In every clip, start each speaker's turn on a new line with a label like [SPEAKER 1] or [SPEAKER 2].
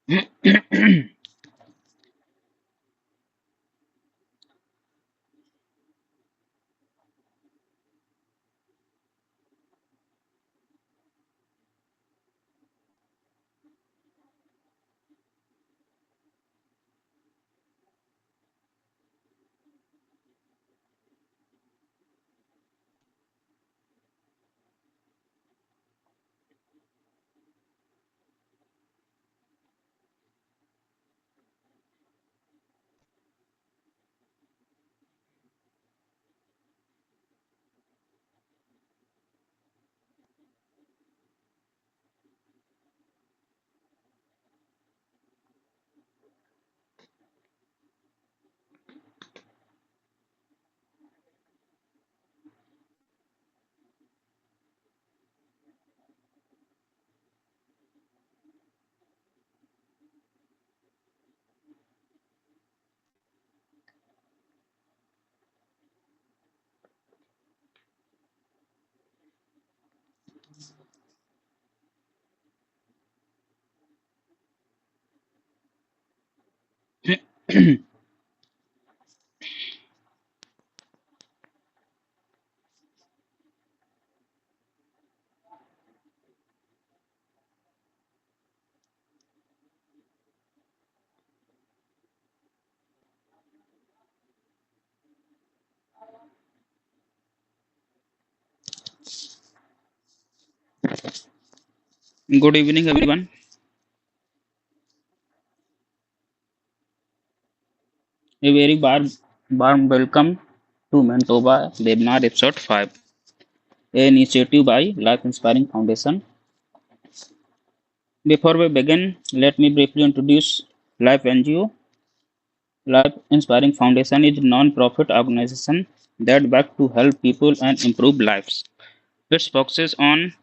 [SPEAKER 1] Good evening, everyone. A very warm welcome to MENTOVA webinar episode 5, a initiative by Life Inspiring Foundation. Before we begin, let me briefly introduce Life NGO. Life Inspiring Foundation is a non-profit organization that works to help people and improve lives. It focuses on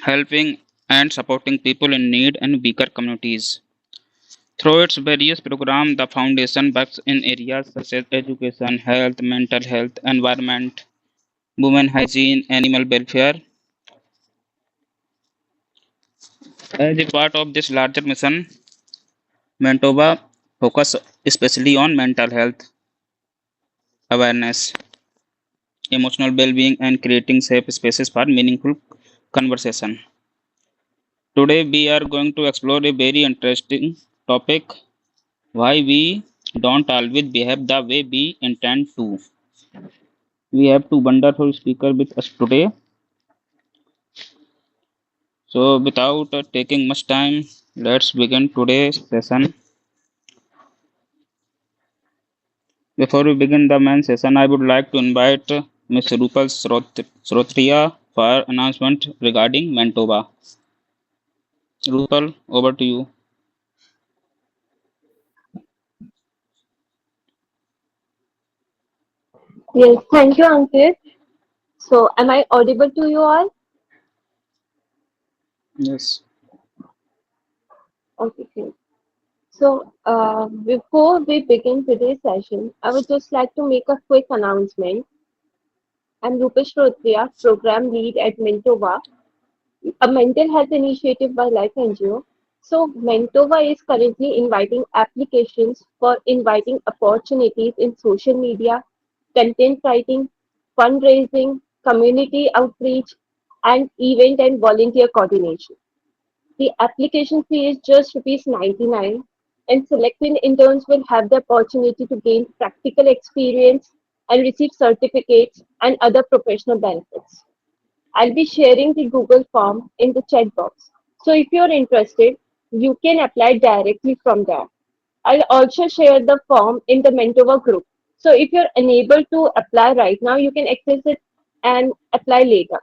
[SPEAKER 1] helping and supporting people in need and weaker communities. Through its various programs, the foundation works in areas such as education, health, mental health, environment, women hygiene, animal welfare. As a part of this larger mission, Mentova focus especially on mental health awareness, emotional well-being, and creating safe spaces for meaningful conversation. Today, we are going to explore a very interesting topic: why we don't always behave the way we intend to. We have two wonderful speakers with us today. So, without taking much time, let's begin today's session. Before we begin the main session, I would like to invite Ms. Rupal Shrotriya for announcement regarding Mentova. Rupal, over to you.
[SPEAKER 2] Yes, thank you, Ankit. So, am I audible to you all?
[SPEAKER 1] Yes.
[SPEAKER 2] Okay, great. So, before we begin today's session, I would just like to make a quick announcement. I'm Rupal Shrotriya, Program Lead at MENTOVA, a mental health initiative by LiF NGO. So, MENTOVA is currently inviting applications for inviting opportunities in social media, content writing, fundraising, community outreach, and event and volunteer coordination. The application fee is just rupees 99, and selected interns will have the opportunity to gain practical experience and receive certificates and other professional benefits. I'll be sharing the Google form in the chat box. So if you're interested, you can apply directly from there. I'll also share the form in the Mentova group. So if you're unable to apply right now, you can access it and apply later.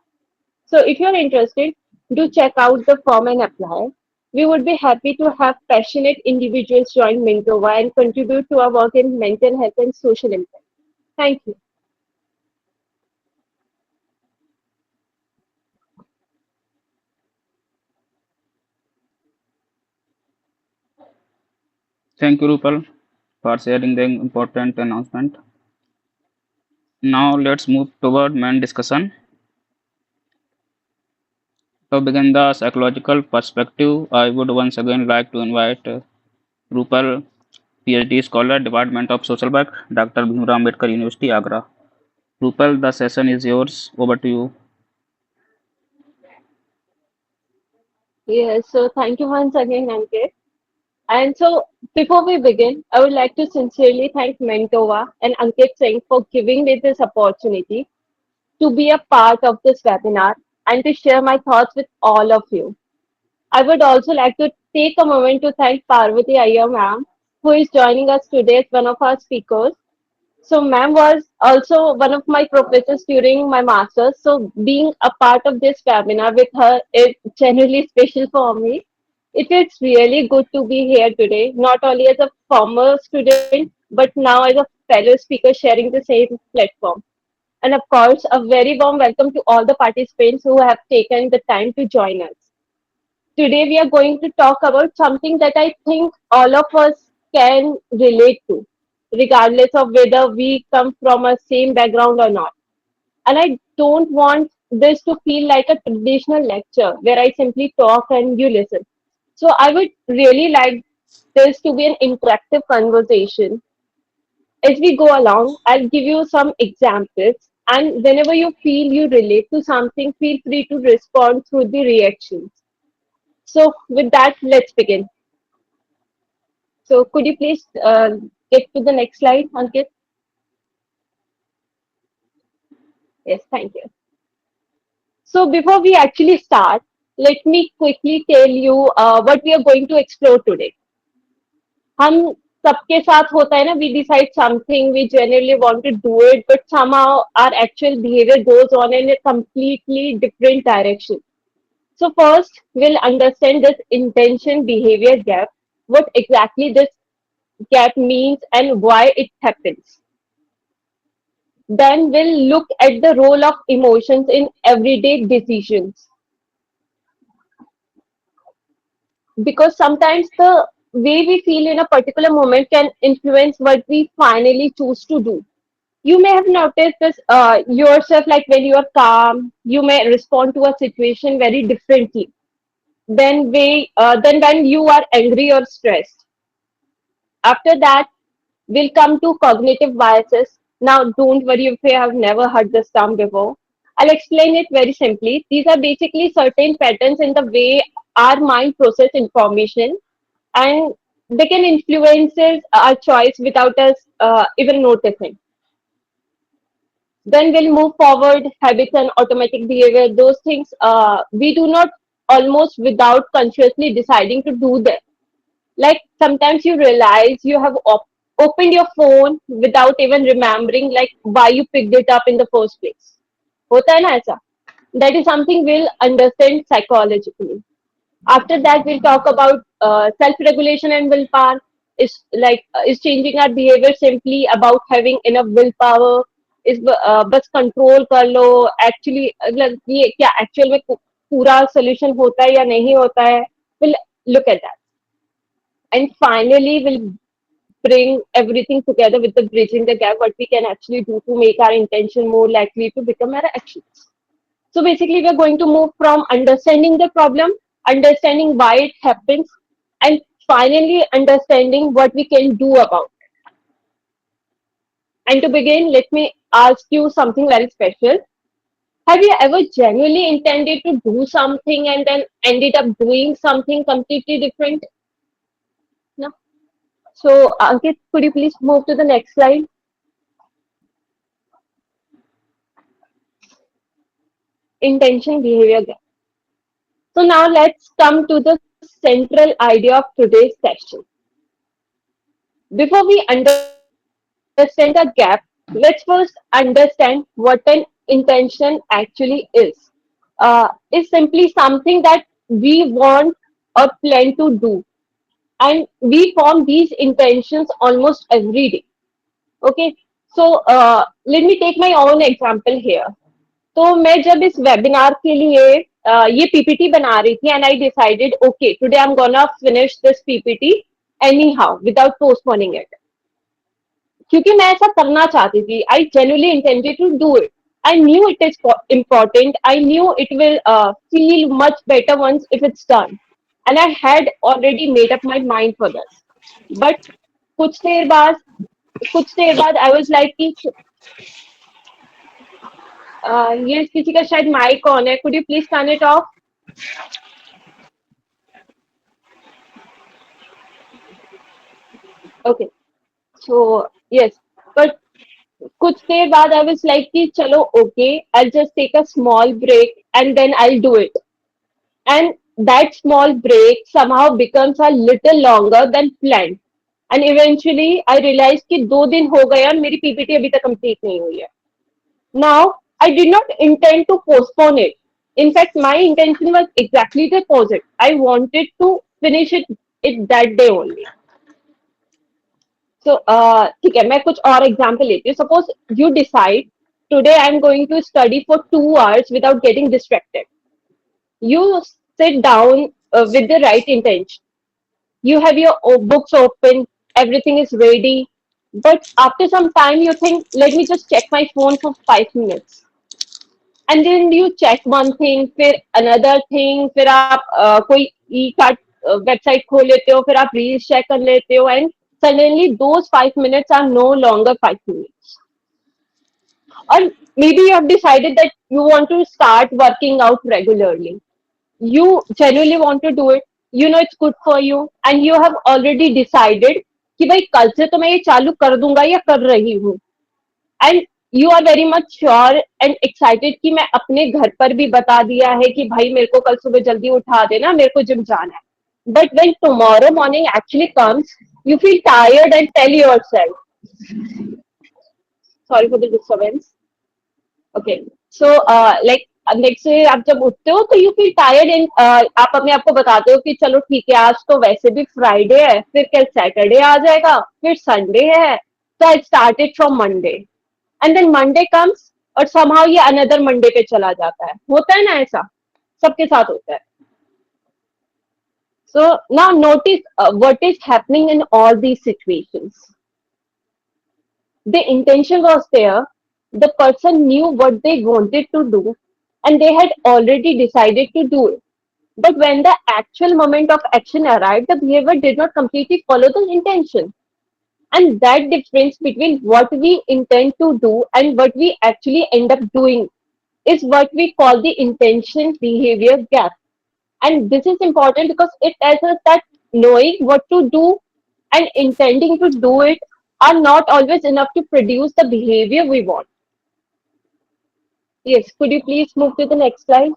[SPEAKER 2] So if you're interested, do check out the form and apply. We would be happy to have passionate individuals join Mentova and contribute to our work in mental health and social impact. Thank you.
[SPEAKER 1] Thank you, Rupal, for sharing the important announcement. Now, let's move toward main discussion. To begin the psychological perspective, I would once again like to invite Rupal, Ph.D. Scholar, Department of Social Work, Dr. Bhimrao Ambedkar University, Agra. Rupal, the session is yours. Over to you.
[SPEAKER 2] Yes, so thank you once again, Ankit. And so, before we begin, I would like to sincerely thank Mentova and Ankit Singh for giving me this opportunity to be a part of this webinar and to share my thoughts with all of you. I would also like to take a moment to thank Parvathi Iyer ma'am, who is joining us today as one of our speakers. So, ma'am was also one of my professors during my master's. So, being a part of this webinar with her is genuinely special for me. It is really good to be here today, not only as a former student, but now as a fellow speaker sharing the same platform. And of course, a very warm welcome to all the participants who have taken the time to join us. Today, we are going to talk about something that I think all of us can relate to, regardless of whether we come from a same background or not. And I don't want this to feel like a traditional lecture where I simply talk and you listen. So I would really like this to be an interactive conversation. As we go along, I'll give you some examples, and whenever you feel you relate to something, feel free to respond through the reactions. So, with that, let's begin. So, could you please get to the next slide, Ankit? Yes, thank you. So, before we actually start, let me quickly tell you what we are going to explore today. हम सबके साथ होता है ना, we decide something, we genuinely want to do it, but somehow our actual behavior goes on in a completely different direction. So first, we'll understand this intention behavior gap, what exactly this gap means and why it happens. Then we'll look at the role of emotions in everyday decisions, because sometimes the way we feel in a particular moment can influence what we finally choose to do. You may have noticed this yourself, like when you are calm, you may respond to a situation very differently than when you are angry or stressed. After that, we'll come to cognitive biases. Now, don't worry if you have never heard this term before. I'll explain it very simply. These are basically certain patterns in the way our mind process information, and they can influence our choice without us even noticing. Then we'll move forward, habits and automatic behavior. Those things we do not almost without consciously deciding to do them. Like sometimes you realize you have opened your phone without even remembering like why you picked it up in the first place. होता है ना ऐसा? That is something we'll understand psychologically. After that, we'll talk about self-regulation and willpower. Is changing our behavior simply about having enough willpower? is बस control कर लो actually मतलब ये क्या actual में पूरा सोल्यूशन होता है या नहीं होता है. We'll look at that. And finally, we'll bring everything together with the bridging the gap, what we can actually do to make our intention more likely to become our actions. So basically, we're going to move from understanding the problem, understanding why it happens, and finally understanding what we can do about it. And to begin, let me ask you something very special. Have you ever genuinely intended to do something and then ended up doing something completely different? No. So, Ankit, could you please move to the next slide? Intention behavior gap. So now let's come to the central idea of today's session. Before we understand the gap, let's first understand what an intention actually is. It's simply something that we want or plan to do, and we form these intentions almost every day. Okay, so let me take my own example here. तो मैं जब इस webinar के लिए ये PPT बना रही थी and I decided okay today I am gonna finish this PPT anyhow without postponing it. क्योंकि मैं ऐसा करना चाहती थी. I genuinely intended to do it. I knew it is important. I knew it will feel much better once if it's done, and I had already made up my mind for this. But कुछ देर बाद कुछ देर बाद I was like कि ये किसी का शायद माइक ऑन है, could you please turn it off? Okay, so yes, but कुछ देर बाद आई वाज लाइक कि चलो okay, I just take a small break and then I do it, and that small break somehow becomes a little longer than planned, and eventually I realized कि 2 दिन हो गए और मेरी पीपीटी अभी तक कंप्लीट नहीं हुई है. Now I did not intend to postpone it. In fact, my intention was exactly the opposite. I wanted to finish it that day only. So ठीक है, मैं कुछ और एग्जांपल लेती हूँ. Suppose you decide today I am going to study for 2 hours without getting distracted. You sit down with the right intention. You have your books open, everything is ready. But after some time, you think, let me just check my phone for 5 minutes. And then you check one thing, फिर another thing, फिर आप कोई ई card website खोल लेते हो, फिर आप reels check कर लेते हो, and suddenly those 5 minutes are no longer 5 minutes. Or maybe you have decided that you want to start working out regularly. You genuinely want to do it, you know it's good for you, and you have already decided कि भाई कल से तो मैं ये चालू कर दूंगा या कर रही हूँ. And you are very much sure and excited कि मैं अपने घर पर भी बता दिया है कि भाई मेरे को कल सुबह जल्दी उठा देना, मेरे को जिम जाना है. But when tomorrow morning actually comes, you feel tired and tell yourself, sorry for the disturbance. Okay, so like next day आप जब उठते हो तो यू फील टायर्ड एंड आप अपने आप को बताते हो कि चलो ठीक है, आज तो वैसे भी फ्राइडे है, फिर कल सैटरडे आ जाएगा, फिर संडे है, तो I started from Monday. And then Monday comes और समहाउ ये अनदर मंडे पे चला जाता है. होता है ना ऐसा, सबके साथ होता है. So now notice what is happening in all these situations. The intention was there, the person knew what they wanted to do, and they had already decided to do it. But when the actual moment of action arrived, the behavior did not completely follow the intention. And that difference between what we intend to do and what we actually end up doing is what we call the intention behavior gap. And this is important because it tells us that knowing what to do and intending to do it are not always enough to produce the behavior we want. Yes, could you please move to the next slide?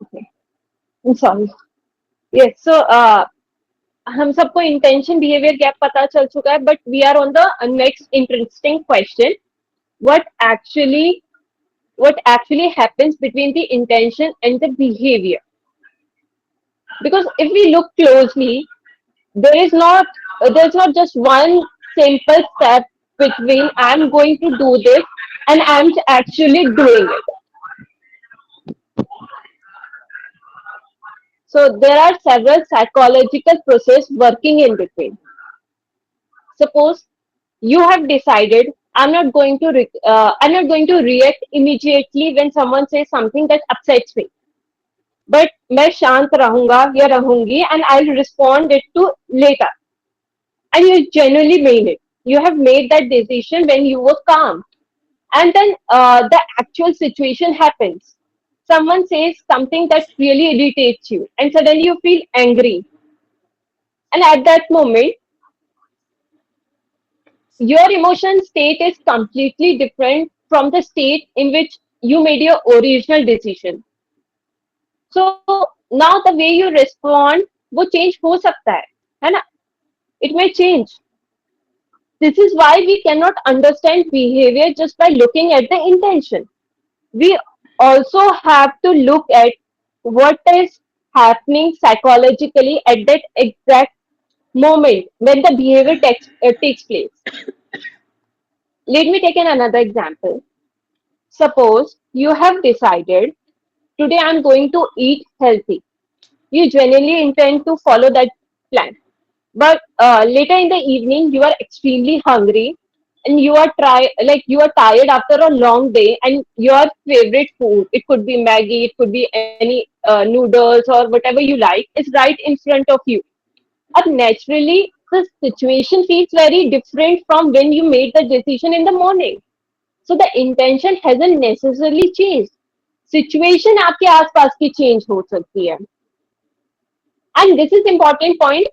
[SPEAKER 2] Okay, I'm sorry. Yes, so हम सबको intention behavior gap पता चल चुका है, but we are on the next interesting question. What actually what actually happens between the intention and the behavior? Because if we look closely, there is not there's not just one simple step between I'm going to do this and I'm actually doing it. So there are several psychological processes working in between. Suppose you have decided I'm not going to react immediately when someone says something that upsets me, but मैं शांत रहूंगा या रहूंगी and I'll respond it to later. And you genuinely mean it. You have made that decision when you were calm. And then the actual situation happens. Someone says something that really irritates you, and suddenly you feel angry. And at that moment, your emotion state is completely different from the state in which you made your original decision. So now the way you respond, वो change हो सकता है ना? It may change. This is why we cannot understand behavior just by looking at the intention. We also have to look at what is happening psychologically at that exact moment when the behavior takes place. Let me take another example. Suppose you have decided today I'm going to eat healthy. You genuinely intend to follow that plan. But later in the evening, you are extremely hungry and you are tired after a long day, and your favorite food, it could be Maggie, it could be any noodles or whatever you like, is right in front of you. And naturally, the situation feels very different from when you made the decision in the morning. So the intention hasn't necessarily changed. Situation आपके आसपास की change हो सकती है. And this is important point.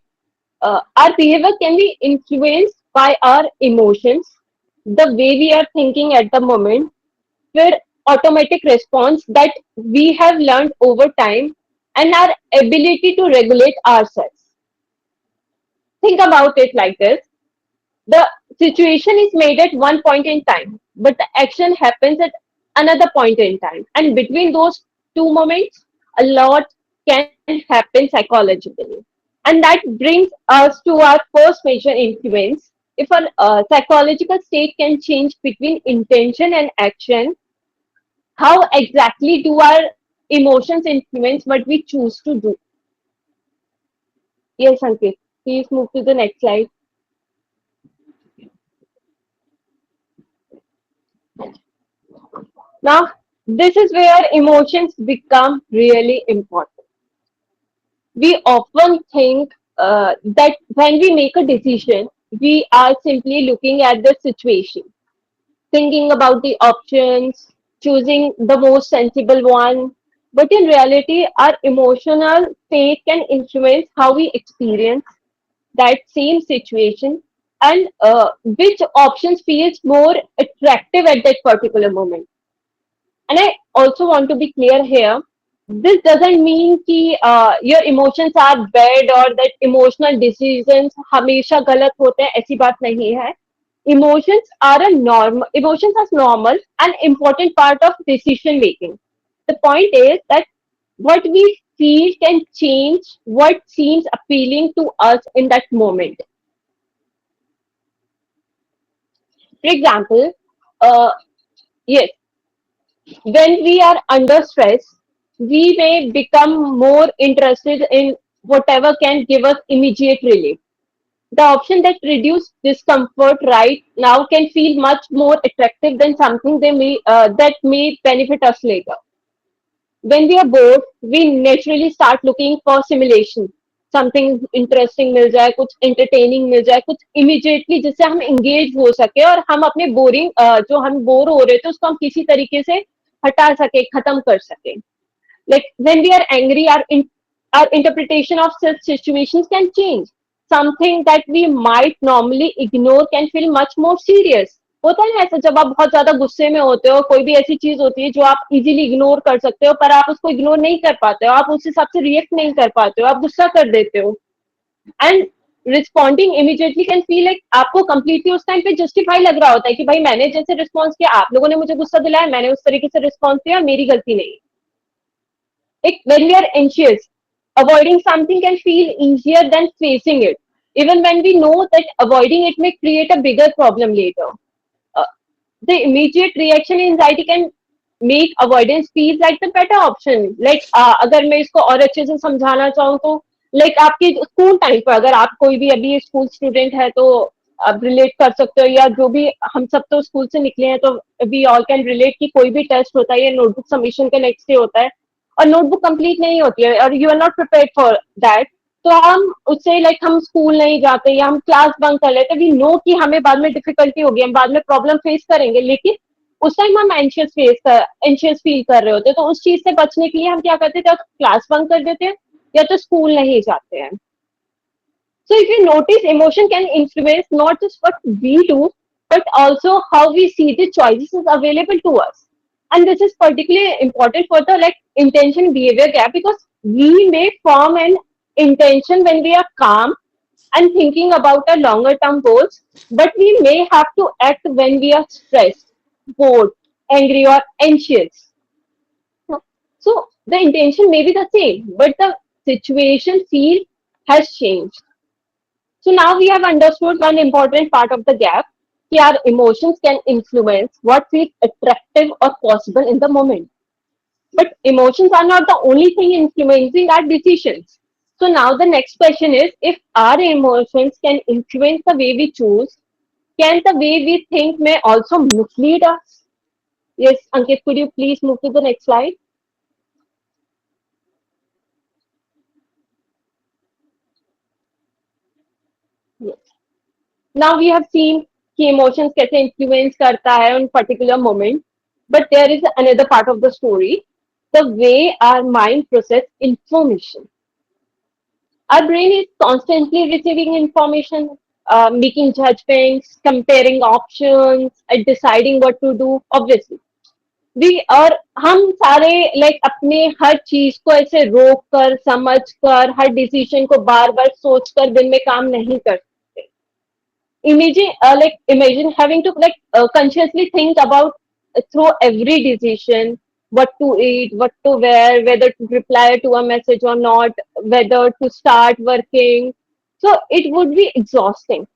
[SPEAKER 2] Our behavior can be influenced by our emotions, the way we are thinking at the moment, where automatic response that we have learned over time, and our ability to regulate ourselves. Think about it like this. The situation is made at one point in time, but the action happens at another point in time. And between those two moments, a lot can happen psychologically. And that brings us to our first major influence. If a psychological state can change between intention and action, how exactly do our emotions influence what we choose to do? Yes, Ankit, please move to the next slide. Now, this is where emotions become really important. We often think that when we make a decision, we are simply looking at the situation, thinking about the options, choosing the most sensible one. But in reality, our emotional state can influence how we experience that same situation and which options feels more attractive at that particular moment. And I also want to be clear here. This doesn't mean कि your emotions are bad or that emotional decisions हमेशा गलत होते हैं ऐसी बात नहीं है. Emotions are normal and important part of decision making. The point is that what we feel can change what seems appealing to us in that moment. For example, uh, yes, when we are under stress, we may become more interested in whatever can give us immediate relief. The option that reduce discomfort right now can feel much more attractive than something that may benefit us later. When we are bored, we naturally start looking for simulation. Something interesting मिल जाए, कुछ entertaining मिल जाए, कुछ immediately जिससे हम engage हो सके और हम अपने boring जो हम बोर हो रहे थे उसको हम किसी तरीके से हटा सके, खत्म कर सके. Like when we are angry, our interpretation of such situations can change. Something that we might normally ignore can feel much more serious. होता है ना ऐसा, जब आप बहुत ज्यादा गुस्से में होते हो, कोई भी ऐसी चीज होती है जो आप इजीली इग्नोर कर सकते हो, पर आप उसको इग्नोर नहीं कर पाते हो, आप उस हिसाब से रिएक्ट नहीं कर पाते हो, आप गुस्सा कर देते हो. And responding immediately can feel like आपको कंप्लीटली उस टाइम पे जस्टिफाई लग रहा होता है कि भाई मैंने जैसे रिस्पॉन्स किया, आप लोगों ने मुझे गुस्सा दिलाया, मैंने उस तरीके से रिस्पॉन्स दिया, मेरी गलती नहीं. Like when we are anxious, avoiding something can feel easier than facing it, even when we know that avoiding it may create a bigger problem later. Uh, the immediate reaction in anxiety can make avoidance feel like the better option. Like अगर मैं इसको और अच्छे से समझाना चाहूँ तो like आपके स्कूल टाइम पर अगर आप कोई भी अभी स्कूल स्टूडेंट है तो आप रिलेट कर सकते हो, या जो भी हम सब तो स्कूल से निकले हैं तो वी ऑल कैन रिलेट कि कोई भी टेस्ट होता है या नोटबुक सबमिशन का नेक्स्ट डे होता है और नोटबुक कंप्लीट नहीं होती है और you are not prepared for that, तो हम उससे लाइक हम स्कूल नहीं जाते या हम क्लास बंक कर लेते, वी नो कि हमें बाद में डिफिकल्टी होगी, हम बाद में प्रॉब्लम फेस करेंगे, लेकिन उस टाइम हम एंशियस फील कर रहे होते हैं, तो उस चीज से बचने के लिए हम क्या करते हैं, या तो क्लास बंक कर देते हैं या तो स्कूल नहीं जाते हैं. So if you notice, emotion can influence not just what we do, but also how we see the choices available to us. And this is particularly important for the like intention behavior gap, because we may form an intention when we are calm and thinking about our longer term goals, but we may have to act when we are stressed, bored, angry, or anxious. So the intention may be the same, but the situation feel has changed. So now we have understood one important part of the gap. कि our emotions can influence what feels attractive or possible in the moment. But emotions are not the only thing influencing our decisions. So now the next question is, if our emotions can influence the way we choose, can the way we think may also mislead us? Yes, Ankit, could you please move to the next slide? Yes. Now we have seen कि emotions कैसे influence करता है on particular moment, but there is another part of the story, the way our mind process information. Our brain is constantly receiving information, making judgments, comparing options, and deciding what to do. Obviously, we और हम सारे like अपने हर चीज को ऐसे रोक कर समझ कर हर डिसीजन को बार बार सोच कर दिन में काम नहीं कर सकते. Imagine having to consciously think about through every decision, what to eat, what to wear, whether to reply to a message or not, whether to start working. So it would be exhausting.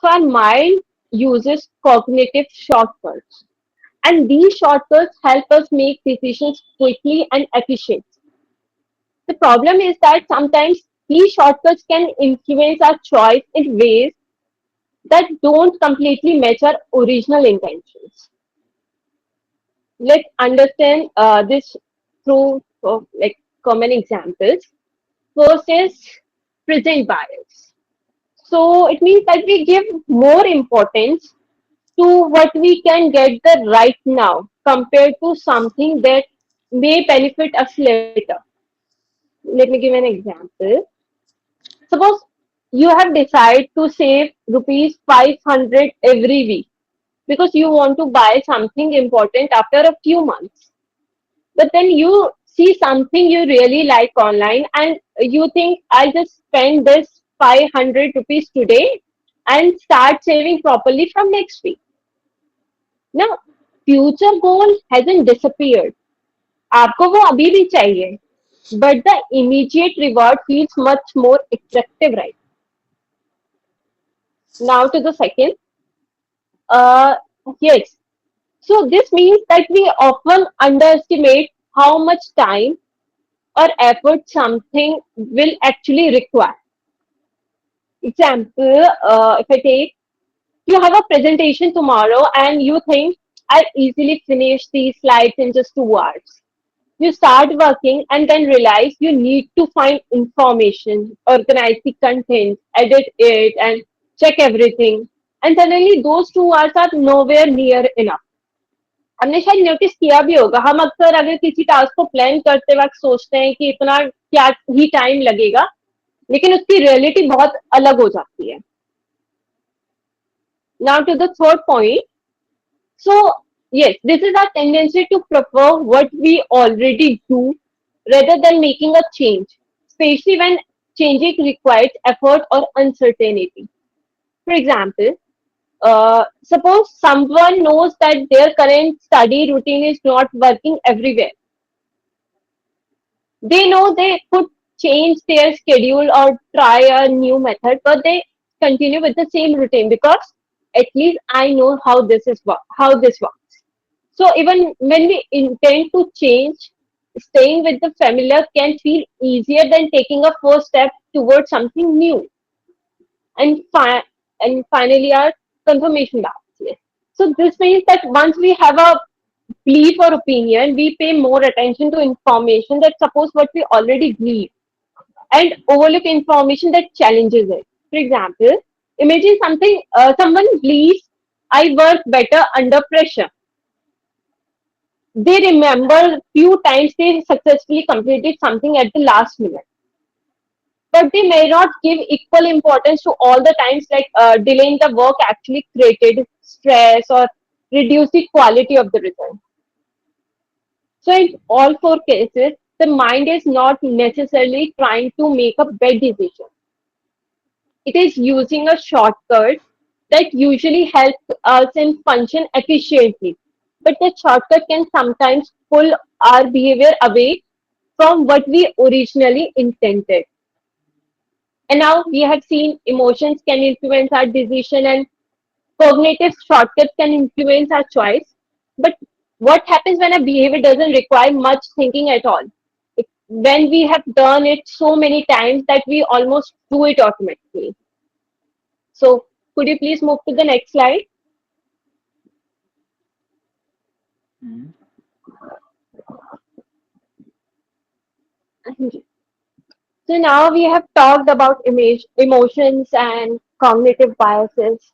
[SPEAKER 2] So our mind uses cognitive shortcuts, and these shortcuts help us make decisions quickly and efficiently. The problem is that sometimes these shortcuts can influence our choice in ways that don't completely match our original intentions. Let's understand this through common examples. First is present bias. So it means that we give more importance to what we can get the right now compared to something that may benefit us later. Let me give an example. Suppose you have decided to save rupees 500 every week because you want to buy something important after a few months. But then you see something you really like online and you think, I'll just spend this 500 rupees today and start saving properly from next week. Now, future goal hasn't disappeared. आपको वो अभी भी चाहिए. But the immediate reward feels much more attractive, right? Now to the second. Uh, yes. So this means that we often underestimate how much time or effort something will actually require. Example, if I take, you have a presentation tomorrow and you think, I'll easily finish these slides in just 2 hours. You start working and then realize you need to find information, organize the content, edit it, and check everything. And suddenly those 2 hours are nowhere near enough. हमने शायद notice किया भी होगा, हम अक्सर अगर किसी task को प्लान करते वक्त सोचते हैं कि इतना क्या ही टाइम लगेगा, लेकिन उसकी रियलिटी बहुत अलग हो जाती है. Now to the third point. So yes, this is our tendency to prefer what we already do rather than making a change, especially when changing requires effort or uncertainty. For example, suppose someone knows that their current study routine is not working everywhere. They know they could change their schedule or try a new method, but they continue with the same routine because at least I know how this works. So even when we intend to change, staying with the familiar can feel easier than taking a first step towards something new. And finally, our confirmation bias. Yes. So this means that once we have a belief or opinion, we pay more attention to information that supports what we already believe and overlook information that challenges it. For example, imagine someone believes I work better under pressure. They remember few times they successfully completed something at the last minute, but they may not give equal importance to all the times delaying the work actually created stress or reduced the quality of the result. So in all four cases, the mind is not necessarily trying to make a bad decision. It is using a shortcut that usually helps us in function efficiently. But the shortcut can sometimes pull our behavior away from what we originally intended. And now we have seen emotions can influence our decision, and Cognitive shortcuts can influence our choice, but what happens when a behavior doesn't require much thinking at all? When we have done it so many times that we almost do it automatically. So, could you please move to the next slide?
[SPEAKER 1] Mm.
[SPEAKER 2] So, now we have talked about emotions and cognitive biases,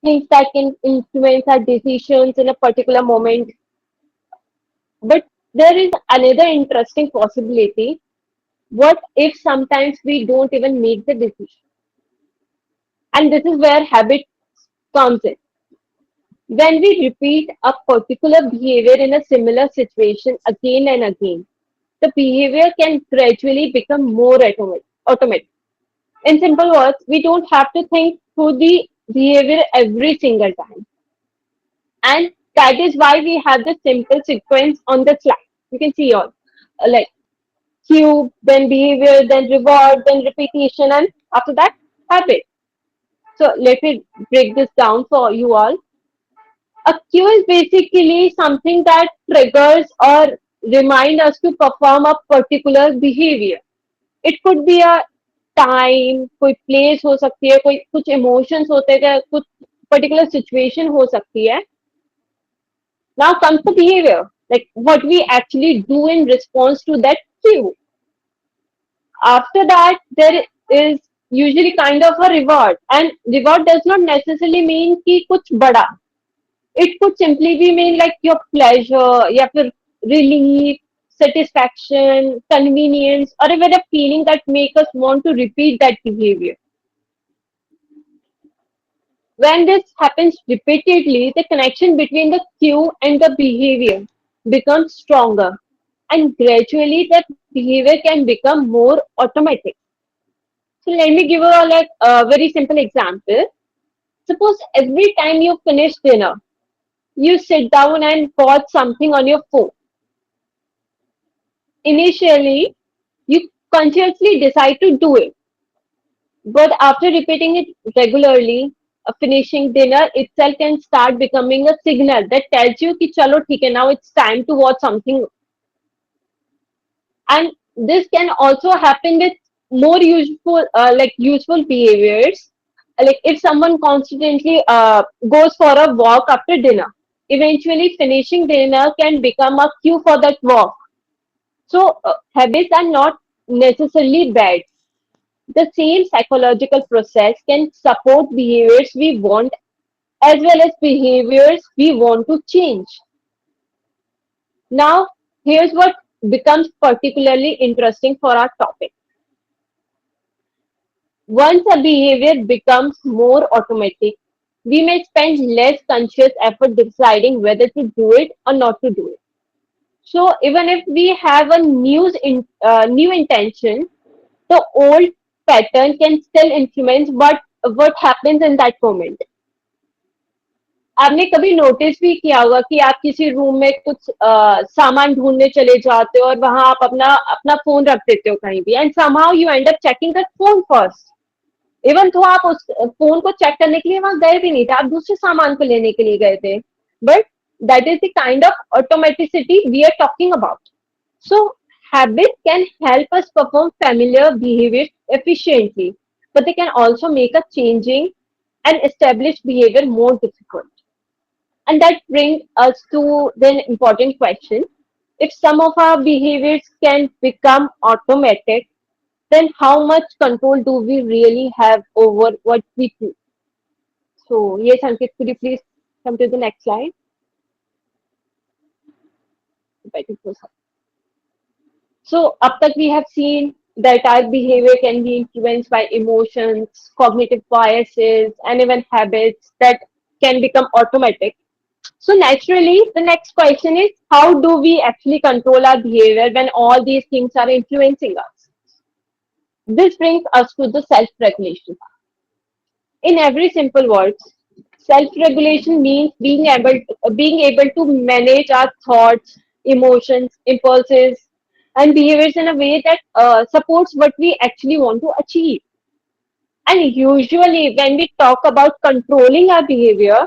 [SPEAKER 2] things that can influence our decisions in a particular moment. But there is another interesting possibility. What if sometimes we don't even make the decision? And this is where habit comes in. When we repeat a particular behavior in a similar situation again and again, the behavior can gradually become more automatic. In simple words, we don't have to think through the behavior every single time. And that is why we have the simple sequence on the slide. You can see all like cue, then behavior, then reward, then repetition, and after that, habit. So let me break this down for you all. A cue is basically something that triggers or remind us to perform a particular behavior. It could be a time कोई place हो सकती है कोई कुछ emotions होते हैं कुछ particular situation हो सकती है now comes the behavior like what we actually do in response to that cue after that there is usually kind of a reward and reward does not necessarily mean कि कुछ बड़ा it could simply be mean like your pleasure या फिर relief satisfaction convenience or even a feeling that make us want to repeat that behavior. When this happens repeatedly, the connection between the cue and the behavior becomes stronger, and gradually that behavior can become more automatic. So let me give you a like a very simple example. Suppose every time you finish dinner, you sit down and watch something on your phone. Initially, you consciously decide to do it, but after repeating it regularly, finishing dinner itself can start becoming a signal that tells you कि चलो ठीक है now it's time to watch something. And this can also happen with more useful like useful behaviors. Like if someone constantly goes for a walk after dinner, eventually finishing dinner can become a cue for that walk. So habits are not necessarily bad. The same psychological process can support behaviors we want as well as behaviors we want to change. Now, here's what becomes particularly interesting for our topic. Once a behavior becomes more automatic, we may spend less conscious effort deciding whether to do it or not to do it. So, even if we have a new intention, the old pattern can still influence what happens in that moment. आपने कभी notice भी किया होगा कि आप किसी room में कुछ सामान ढूंढने चले जाते हो और वहां आप अपना अपना फोन रख देते हो कहीं भी and somehow you and up checking that phone first even तो आप उस फोन को चेक करने के लिए वहां गए भी नहीं थे आप दूसरे सामान को लेने के लिए गए थे but that is the kind of automaticity we are talking about so habit can help us perform familiar behavior efficiently but they can also make a changing and established behavior more difficult. And that brings us to the important question. If some of our behaviors can become automatic, then how much control do we really have over what we do? So, yes, Ankit, could you please come to the next slide? So, up to we have seen that our behavior can be influenced by emotions, cognitive biases, and even habits that can become automatic. So naturally, the next question is how do we actually control our behavior when all these things are influencing us? This brings us to the self-regulation. In every simple words, self-regulation means being able to manage our thoughts, emotions, impulses, and behaviors in a way that supports what we actually want to achieve. And usually, when we talk about controlling our behavior,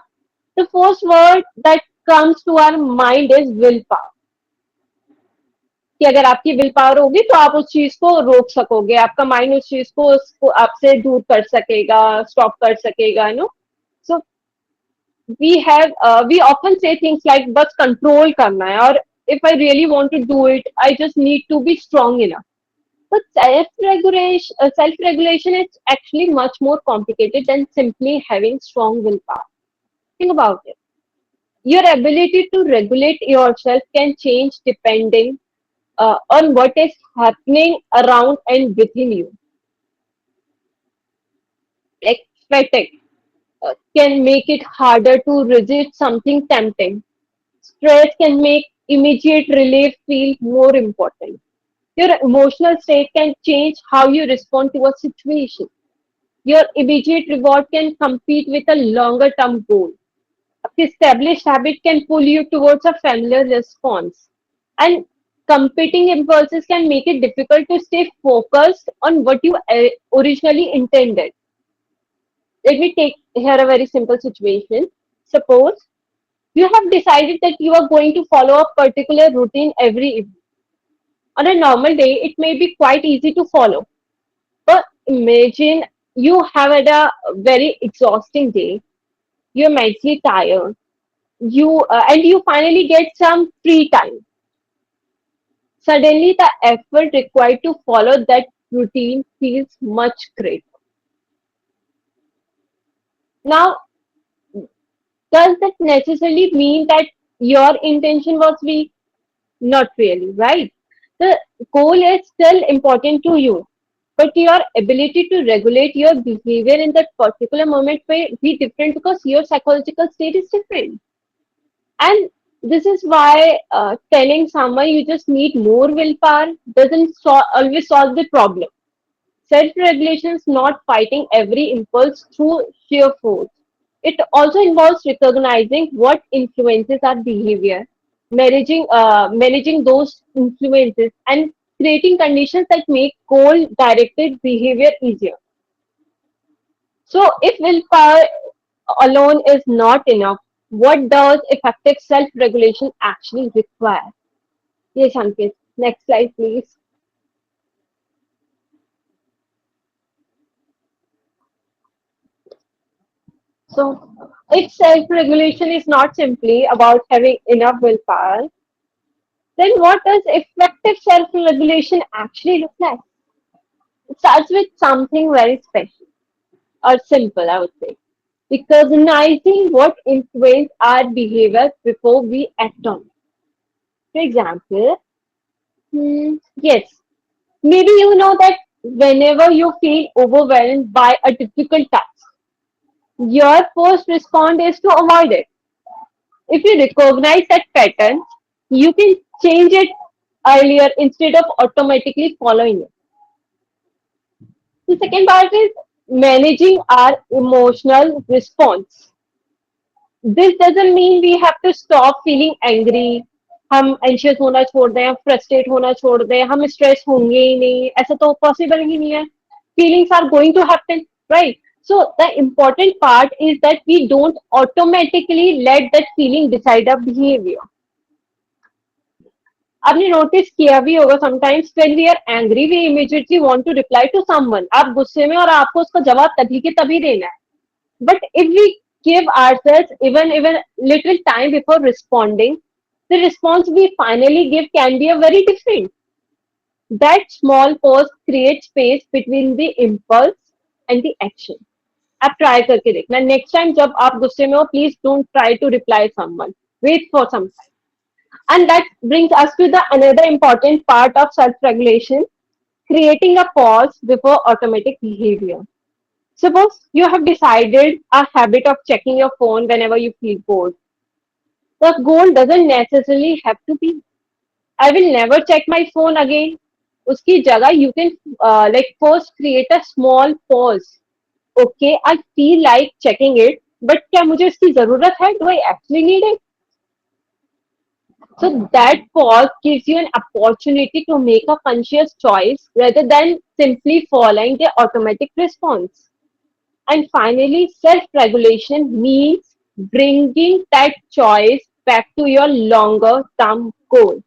[SPEAKER 2] the first word that comes to our mind is willpower. कि अगर आपकी will power होगी तो आप उस चीज को रोक सकोगे, आपका माइंड उस चीज को उसको आपसे दूर कर सकेगा, स्टॉप कर सकेगा, no. So we often say things like बस कंट्रोल करना है, और if I really want to do it, I just need to be strong enough. But self regulation is actually much more complicated than simply having strong willpower. Think about it. Your ability to regulate yourself can change depending on what is happening around and within you. Like fatigue can make it harder to resist something tempting. Stress can make immediate relief feel more important. Your emotional state can change how you respond to a situation. Your immediate reward can compete with a longer term goal. A established habit can pull you towards a familiar response. And competing impulses can make it difficult to stay focused on what you originally intended. Let me take here a very simple situation. Suppose you have decided that you are going to follow a particular routine every evening. On a normal day, it may be quite easy to follow. But imagine you have had a very exhausting day. You're mentally tired. You finally get some free time. Suddenly, the effort required to follow that routine feels much greater. Now, does that necessarily mean that your intention was weak? Not really, right? The goal is still important to you, but your ability to regulate your behavior in that particular moment may be different because your psychological state is different. And this is why telling someone you just need more willpower doesn't always solve the problem. Self regulation is not fighting every impulse through sheer force. It also involves recognizing what influences our behavior, managing those influences, and creating conditions that make goal directed behavior easier. So, if willpower alone is not enough, what does effective self regulation actually require? Yes, Ankit. Next slide, please. So, if self regulation is not simply about having enough willpower, then what does effective self regulation actually look like? It starts with something very special or simple, I would say. Recognizing what influences our behavior before we act on it. For example, yes, maybe you know that whenever you feel overwhelmed by a difficult task, your first response is to avoid it. If you recognize that pattern, you can change it earlier instead of automatically following it. The second part is managing our emotional response. This doesn't mean we have to stop feeling angry. हम anxious होना छोड़ दें, frustrate होना छोड़ दें, हम stress होंगे ही नहीं, ऐसा तो पॉसिबल ही नहीं है. Feelings are going to happen, right? So the important part is that we don't automatically let that feeling decide our behavior. आपने नोटिस किया भी होगा sometimes when we are angry we immediately want to reply to someone. आप गुस्से में और आपको उसका जवाब तभी के तभी देना है. But if we give ourselves even little time before responding, the response we finally give can be a very different. That small pause creates space between the impulse and the action. आप try करके देखना. Next time जब आप गुस्से में हो, please don't try to reply someone. Wait for some time. And that brings us to the another important part of self-regulation, creating a pause before automatic behavior. Suppose you have decided a habit of checking your phone whenever you feel bored. The goal doesn't necessarily have to be, I will never check my phone again. Uski jagah you can like first create a small pause. Okay, I feel like checking it, but क्या मुझे इसकी जरूरत है? Do I actually need it? So that pause gives you an opportunity to make a conscious choice rather than simply following the automatic response. And finally, self-regulation means bringing that choice back to your longer term goal.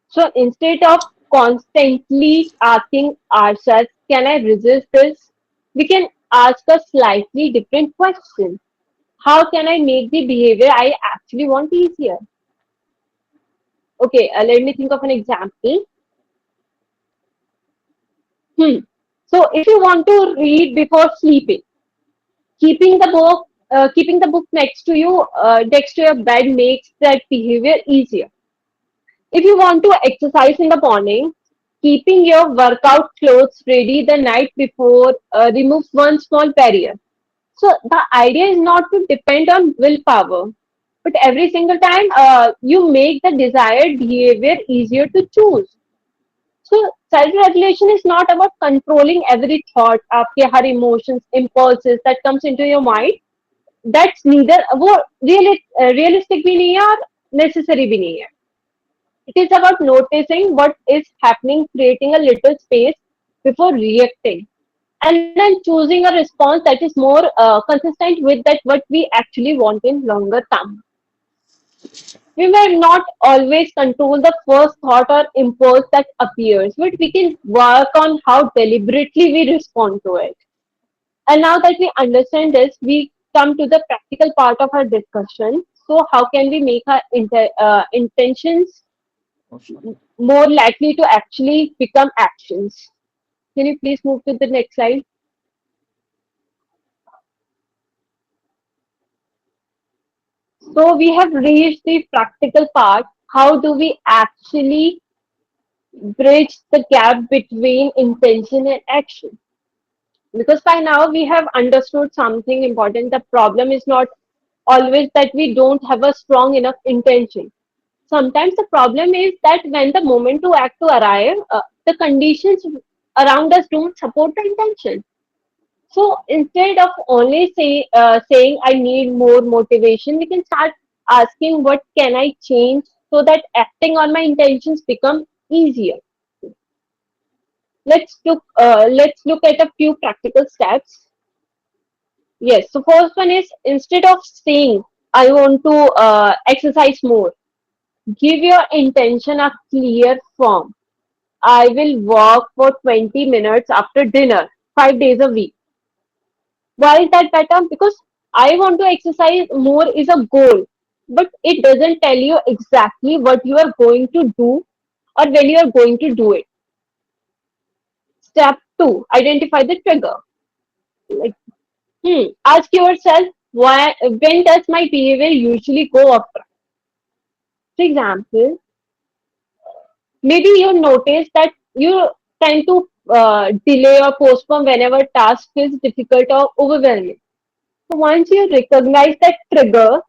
[SPEAKER 2] So instead of constantly asking ourselves, can I resist this? We can ask a slightly different question. How can I make the behavior I actually want easier? Okay, let me think of an example. Hmm. So if you want to read before sleeping, keeping the book next to your bed makes that behavior easier. If you want to exercise in the morning, keeping your workout clothes ready the night before removes one small barrier. So the idea is not to depend on willpower, but every single time you make the desired behavior easier to choose. So self-regulation is not about controlling every thought, आपके हर emotions, impulses that comes into your mind. That's neither वो realistic भी नहीं है और necessary भी नहीं है. It is about noticing what is happening, creating a little space before reacting, and then choosing a response that is more consistent with that what we actually want in longer term. We may not always control the first thought or impulse that appears, but we can work on how deliberately we respond to it. And now that we understand this, we come to the practical part of our discussion. So, how can we make our intentions
[SPEAKER 1] Oh, sorry.
[SPEAKER 2] more likely to actually become actions? Can you please move to the next slide? So, we have reached the practical part. How do we actually bridge the gap between intention and action? Because by now we have understood something important. The problem is not always that we don't have a strong enough intention. Sometimes the problem is that when the moment to act to arrive, the conditions around us don't support the intention. So instead of saying I need more motivation, we can start asking what can I change so that acting on my intentions become easier. Let's look at a few practical steps. Yes. So first one is instead of saying I want to exercise more, give your intention a clear form. I will walk for 20 minutes after dinner, 5 days a week. Why is that better? Because I want to exercise more is a goal, but it doesn't tell you exactly what you are going to do or when you are going to do it. Step two, identify the trigger. Like, ask yourself why when does my behavior usually go off track? For example, maybe you notice that you tend to delay or postpone whenever task feels difficult or overwhelming. So once you recognize that trigger,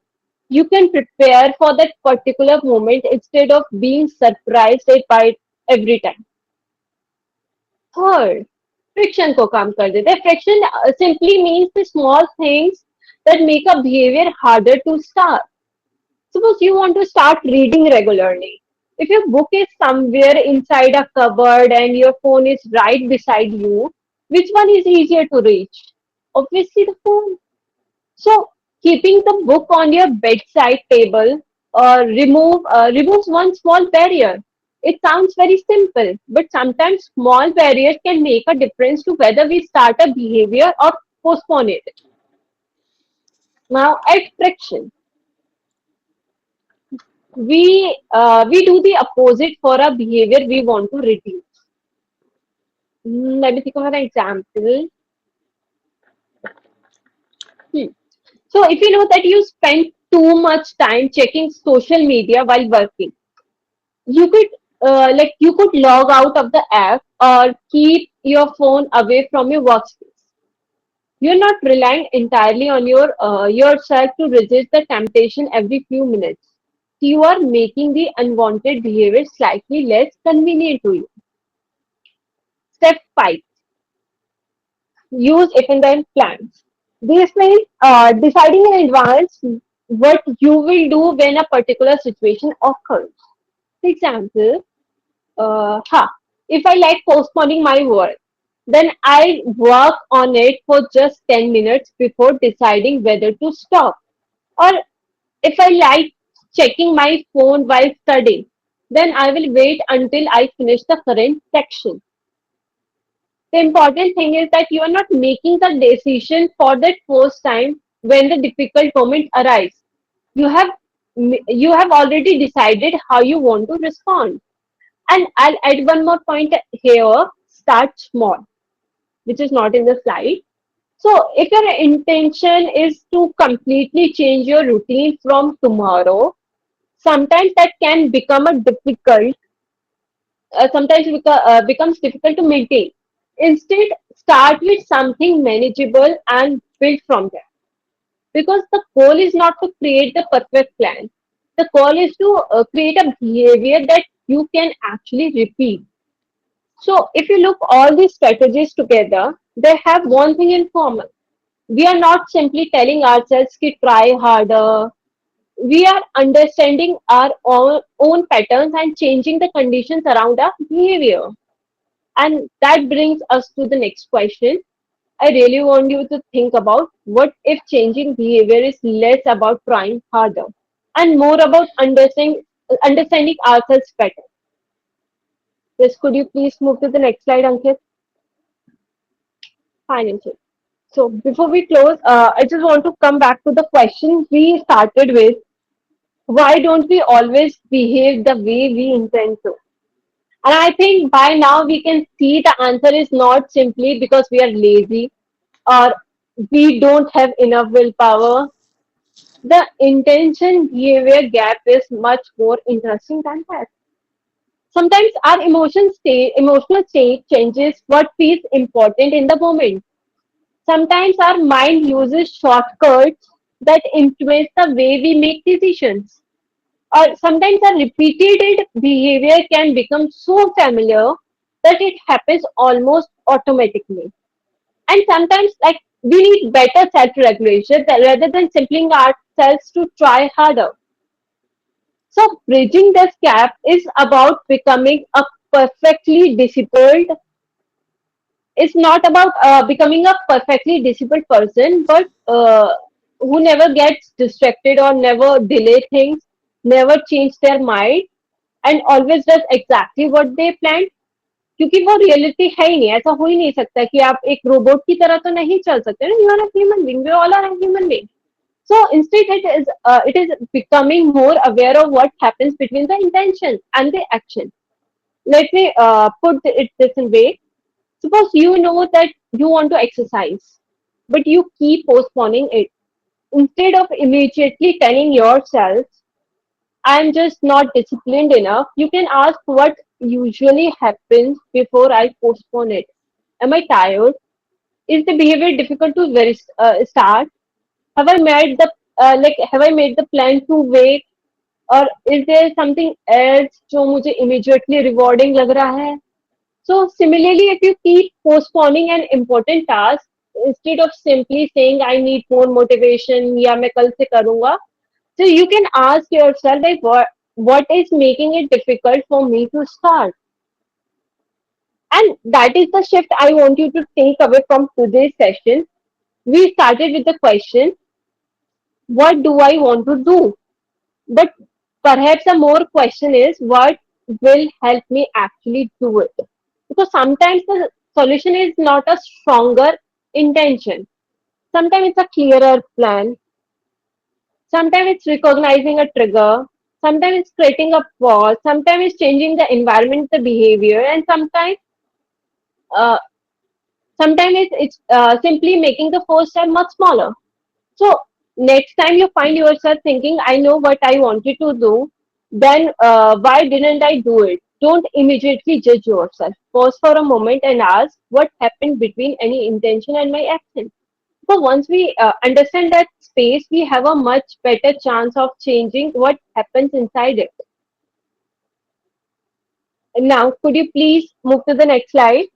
[SPEAKER 2] you can prepare for that particular moment instead of being surprised by it every time. Third, friction को काम कर देते हैं. Friction simply means the small things that make a behavior harder to start. Suppose you want to start reading regularly. If your book is somewhere inside a cupboard and your phone is right beside you, which one is easier to reach? Obviously, the phone. So, keeping the book on your bedside table removes one small barrier. It sounds very simple, but sometimes small barriers can make a difference to whether we start a behavior or postpone it. Now, at friction, we do the opposite for a behavior we want to reduce. Let me think of an example. Hmm. So, if you know that you spend too much time checking social media while working, you could log out of the app or keep your phone away from your workspace. You're not relying entirely on yourself to resist the temptation every few minutes. You are making the unwanted behavior slightly less convenient to you. Step 5, use if and then plans. This means deciding in advance what you will do when a particular situation occurs. For example, if I like postponing my work, Then I work on it for just 10 minutes before deciding whether to stop. Or if I like checking my phone while studying, then I will wait until I finish the current section. The important thing is that you are not making the decision for that first time when the difficult moment arrives. You have you have already decided how you want to respond. And I'll add one more point here. Start small, which is not in the slide. So if your intention is to completely change your routine from tomorrow, sometimes that can become a difficult, becomes difficult to maintain. Instead, start with something manageable and build from there. Because the goal is not to create the perfect plan. The goal is to create a behavior that you can actually repeat. So if you look all these strategies together, they have one thing in common. We are not simply telling ourselves to try harder. We are understanding our own patterns and changing the conditions around our behavior. And that brings us to the next question. I really want you to think about what if changing behavior is less about trying harder and more about understanding ourselves better. Yes, could you please move to the next slide, Ankit? Financial. So before we close, I just want to come back to the question we started with. Why don't we always behave the way we intend to? And I think by now we can see the answer is not simply because we are lazy or we don't have enough willpower. The intention behavior gap is much more interesting than that. Sometimes our emotional state changes what feels important in the moment. Sometimes our mind uses shortcuts that influence the way we make decisions. Or sometimes a repeated behavior can become so familiar that it happens almost automatically. And sometimes, like, we need better self-regulation rather than simply ourselves to try harder. So bridging this gap is about becoming a perfectly disciplined. It's not about becoming a perfectly disciplined person, but who never gets distracted or never delay things, never change their mind, and always does exactly what they planned. क्योंकि वो reality है ही नहीं, ऐसा हो ही नहीं सकता कि आप एक रोबोट की तरह तो नहीं चल सकते ना. You are a human being, we all are a human being. So instead, it is becoming more aware of what happens between the intention and the action. Let me put it this in way. Suppose you know that you want to exercise, but you keep postponing it. Instead of immediately telling yourself, "I'm just not disciplined enough," you can ask what usually happens before I postpone it. Am I tired? Is the behavior difficult to start? Have I made the have I made the plan too vague? Or is there something else जो मुझे immediately rewarding लग रहा है? So similarly, if you keep postponing an important task instead of simply saying I need more motivation या मैं कल से करूँगा, so you can ask yourself like what is making it difficult for me to start? And that is the shift I want you to take away from today's session. We started with the question, what do I want to do? But perhaps a more question is what will help me actually do it? Because sometimes the solution is not a stronger intention. Sometimes it's a clearer plan. Sometimes it's recognizing a trigger. Sometimes it's creating a pause. Sometimes it's changing the environment, the behavior, and uh, sometimes it's simply making the first step much smaller. So next time you find yourself thinking, I know what I wanted to do, then why didn't I do it? Don't immediately judge yourself. Pause for a moment and ask what happened between any intention and my action. So once we understand that space, we have a much better chance of changing what happens inside it. Now, could you please move to the next slide?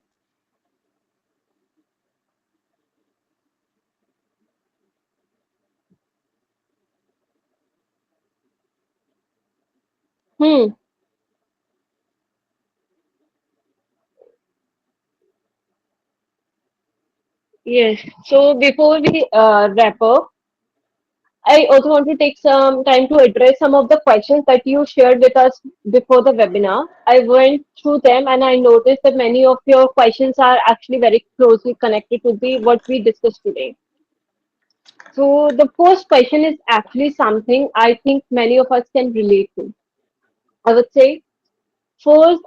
[SPEAKER 2] Hmm. Yes. So before we wrap up, I also want to take some time to address some of the questions that you shared with us before the webinar. I went through them and I noticed that many of your questions are actually very closely connected to the what we discussed today. So the first question is actually something I think many of us can relate to. I would say first,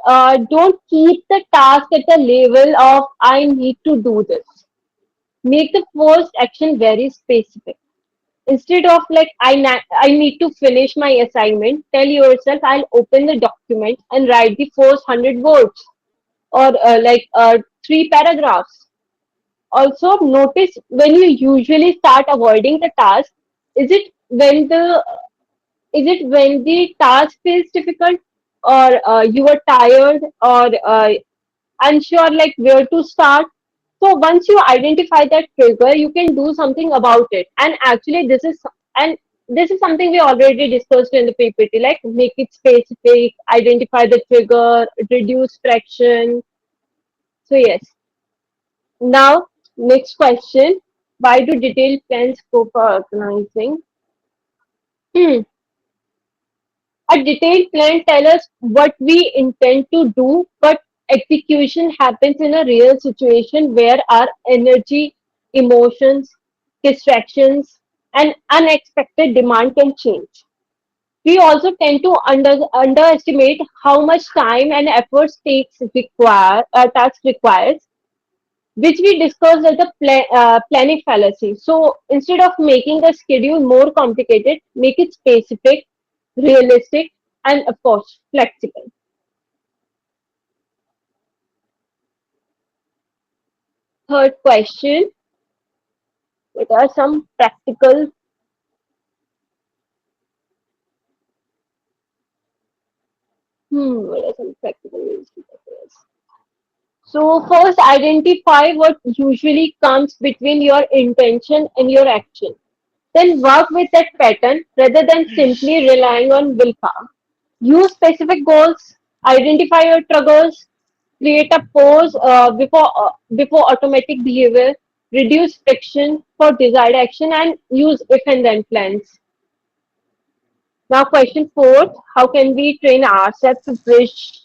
[SPEAKER 2] don't keep the task at the level of I need to do this. Make the first action very specific. Instead of like I need to finish my assignment, tell yourself I'll open the document and write the first 100 words or three paragraphs. Also, notice when you usually start avoiding the task. Is it when the is it when the task feels difficult, or you are tired, or unsure like where to start? So once you identify that trigger, you can do something about it. And actually, this is something we already discussed in the PPT. Like make it specific, identify the trigger, reduce friction. So yes. Now, next question: why do detailed plans go for organizing? Hmm. A detailed plan tells us what we intend to do, but execution happens in a real situation where our energy, emotions, distractions, and unexpected demand can change. We also tend to underestimate how much time and effort task requires, which we discussed as the planning fallacy. So instead of making the schedule more complicated, make it specific, realistic, and of course flexible. Third question: what are some practical what are some practical ways to do this? So first, identify what usually comes between your intention and your action. Then work with that pattern rather than simply relying on willpower. Use specific goals, identify your triggers, create a pause before automatic behavior, reduce friction for desired action, and use if and then plans. Now, question four: how can we train ourselves to bridge?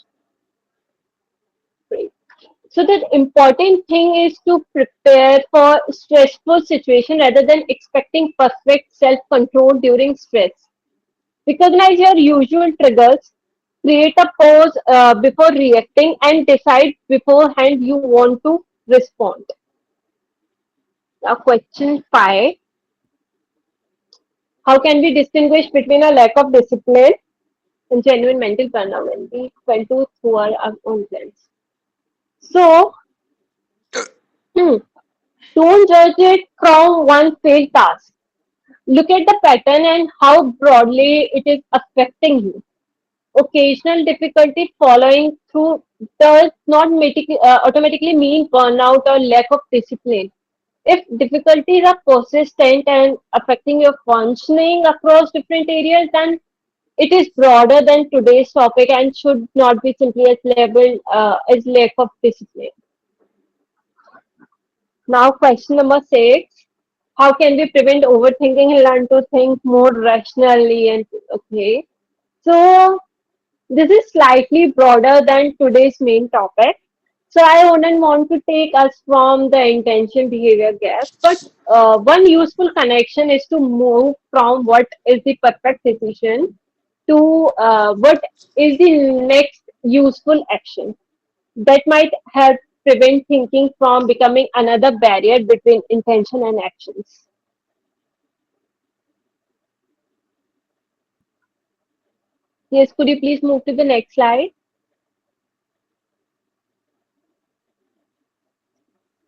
[SPEAKER 2] So the important thing is to prepare for stressful situation rather than expecting perfect self-control during stress. Recognize your usual triggers, create a pause before reacting, and decide beforehand you want to respond. Now, question five: how can we distinguish between a lack of discipline and genuine mental burnout when we went to through our own plans? So, hmm, don't judge it from one failed task. Look at the pattern and how broadly it is affecting you. Occasional difficulty following through does not automatically mean burnout or lack of discipline. If difficulties are persistent and affecting your functioning across different areas, then it is broader than today's topic and should not be simply as labeled as lack of discipline. Now, question number six: how can we prevent overthinking and learn to think more rationally? And okay, so this is slightly broader than today's main topic. So I wouldn't want to take us from the intention behavior gap, but one useful connection is to move from what is the perfect decision to what is the next useful action that might help prevent thinking from becoming another barrier between intention and actions. Yes, could you please move to the next slide?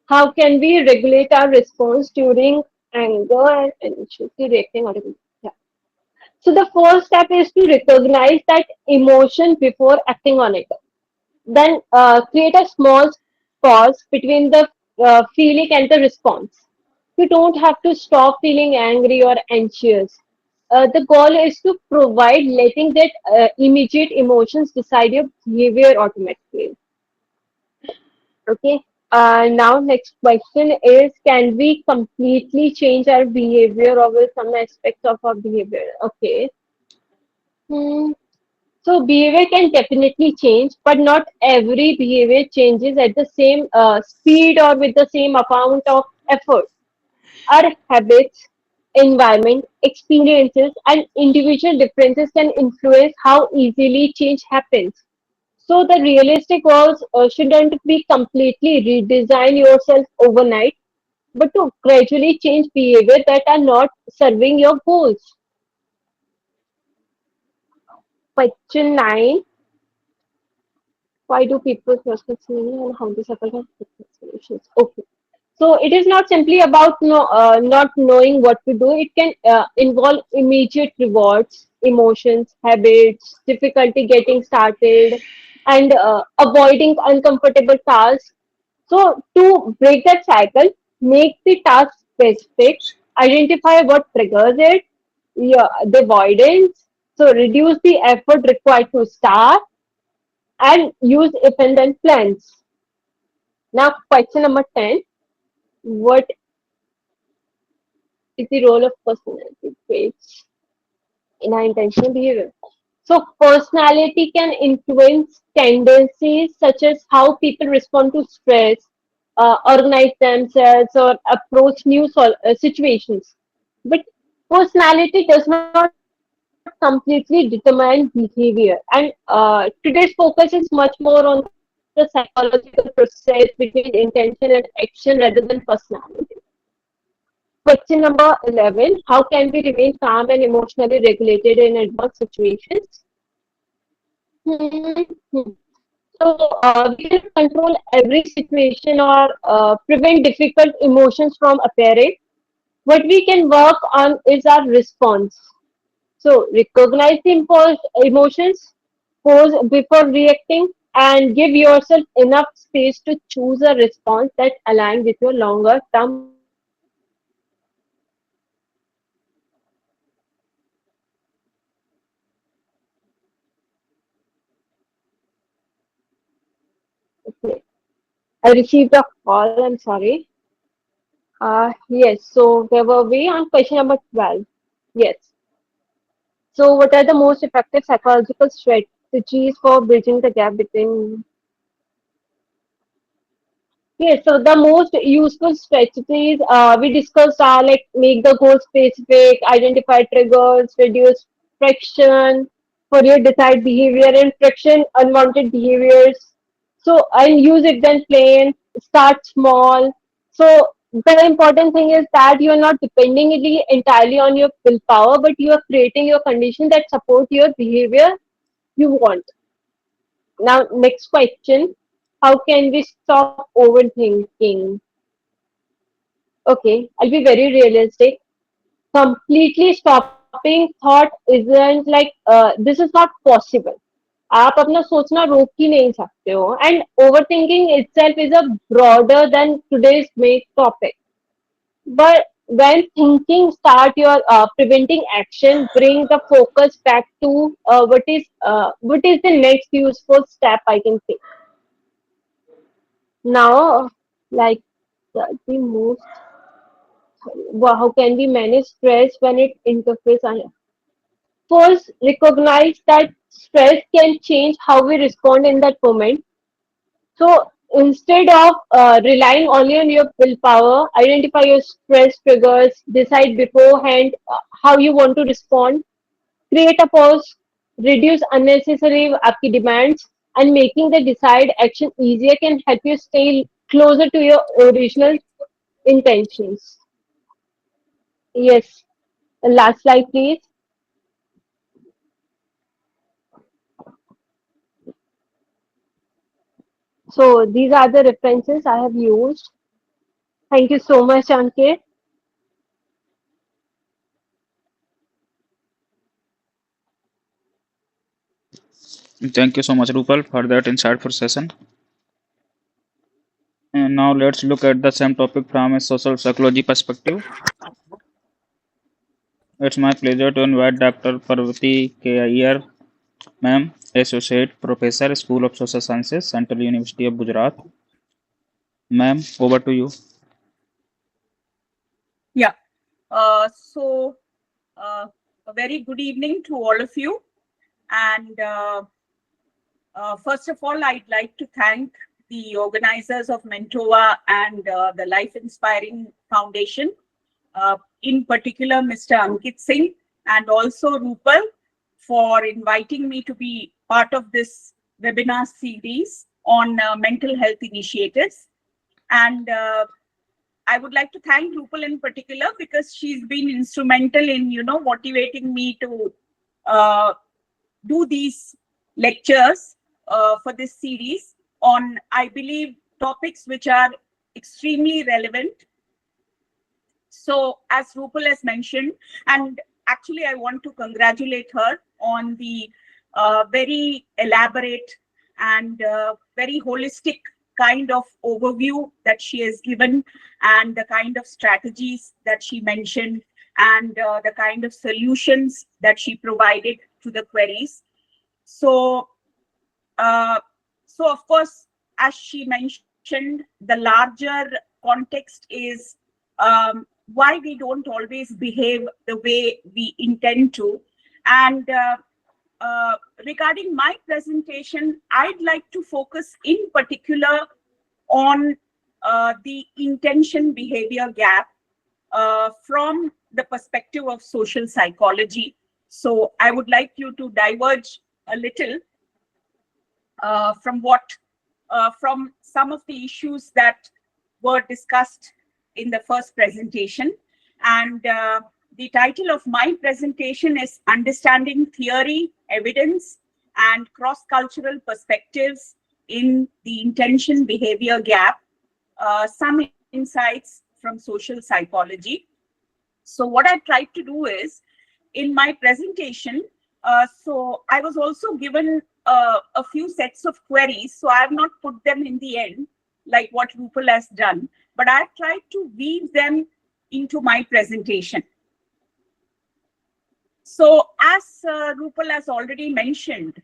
[SPEAKER 2] How can we regulate our response during anger and anxiously reacting automatically? Yeah. So the first step is to recognize that emotion before acting on it. Then create a small pause between the feeling and the response. You don't have to stop feeling angry or anxious. The goal is to provide letting that immediate emotions decide your behavior automatically. Okay. Now, next question is, can we completely change our behavior or will some aspects of our behavior? Okay. Hmm. So behavior can definitely change, but not every behavior changes at the same speed or with the same amount of effort. Our habits, environment, experiences, and individual differences can influence how easily change happens. So the realistic goals shouldn't be completely redesign yourself overnight, but to gradually change behavior that are not serving your goals. Question 9. Why do people suspect solutions and how to support solutions? Okay. So it is not simply about not knowing what to do. It can involve immediate rewards, emotions, habits, difficulty getting started, and avoiding uncomfortable tasks. So to break that cycle, make the task specific, identify what triggers it, yeah, the avoidance. So reduce the effort required to start and use if and then plans. Now, question number 10. What is the role of personality traits in our intentional behavior? So, personality can influence tendencies such as how people respond to stress, organize themselves, or approach new situations. But personality does not completely determine behavior. And today's focus is much more on the psychological process between intention and action rather than personality. Question number 11. How can we remain calm and emotionally regulated in adverse situations? Hmm. We cannot control every situation or prevent difficult emotions from appearing. What we can work on is our response. So recognize the emotions, pause before reacting, and give yourself enough space to choose a response that aligns with your longer term goals. I received a call, I'm sorry. Yes, so where were we on question number 12? Yes. So what are the most effective psychological strategies for bridging the gap between. Yes, so the most useful strategies we discussed are like make the goal specific, identify triggers, reduce friction for your desired behavior and friction unwanted behaviors. So and use it then plain, start small. So the important thing is that you are not depending it entirely on your willpower, but you are creating your condition that support your behavior you want. Now, next question. How can we stop overthinking? Okay, I'll be very realistic. Completely stopping thought isn't like this is not possible. आप अपना सोचना रोक ही नहीं सकते हो and overthinking itself is a broader than today's main topic. But when thinking start your preventing action, bring the focus back to what is the next useful step I can take. Now, like the most, how can we manage stress when it interferes on. First, recognize that stress can change how we respond in that moment. So instead of relying only on your willpower, identify your stress triggers, decide beforehand how you want to respond, create a pause, reduce unnecessary आपकी demands, and making the desired action easier can help you stay closer to your original intentions. Yes. Last slide, please. So these are the references I have used. Thank you so much, Ankit.
[SPEAKER 1] Thank you so much, Rupal, for that insightful session. And now let's look at the same topic from a social psychology perspective. It's my pleasure to invite Dr. Parvathi K. Iyer, ma'am, Associate Professor, School of Social Sciences, Central University of Gujarat. Ma'am, over to you.
[SPEAKER 3] Yeah. So, a very good evening to all of you. And first of all, I'd like to thank the organizers of Mentova and the Life Inspiring Foundation, in particular, Mr. Ankit Singh and also Rupal, for inviting me to be part of this webinar series on mental health initiatives. And I would like to thank Rupal in particular because she's been instrumental in, motivating me to uh, do these lectures for this series on, I believe, topics which are extremely relevant. So, as Rupal has mentioned, and actually, I want to congratulate her on the very elaborate and very holistic kind of overview that she has given, and the kind of strategies that she mentioned, and the kind of solutions that she provided to the queries. So, uh, so of course, as she mentioned, the larger context is why we don't always behave the way we intend to. And regarding my presentation, I'd like to focus in particular on the intention behavior gap from the perspective of social psychology. So I would like you to diverge a little from from some of the issues that were discussed in the first presentation. And the title of my presentation is Understanding Theory, Evidence, and Cross-Cultural Perspectives in the Intention Behavior Gap, some insights from social psychology. So what I tried to do is, in my presentation, so I was also given a few sets of queries. So I have not put them in the end, like what Rupal has done, but I've tried to weave them into my presentation. So as Rupal has already mentioned,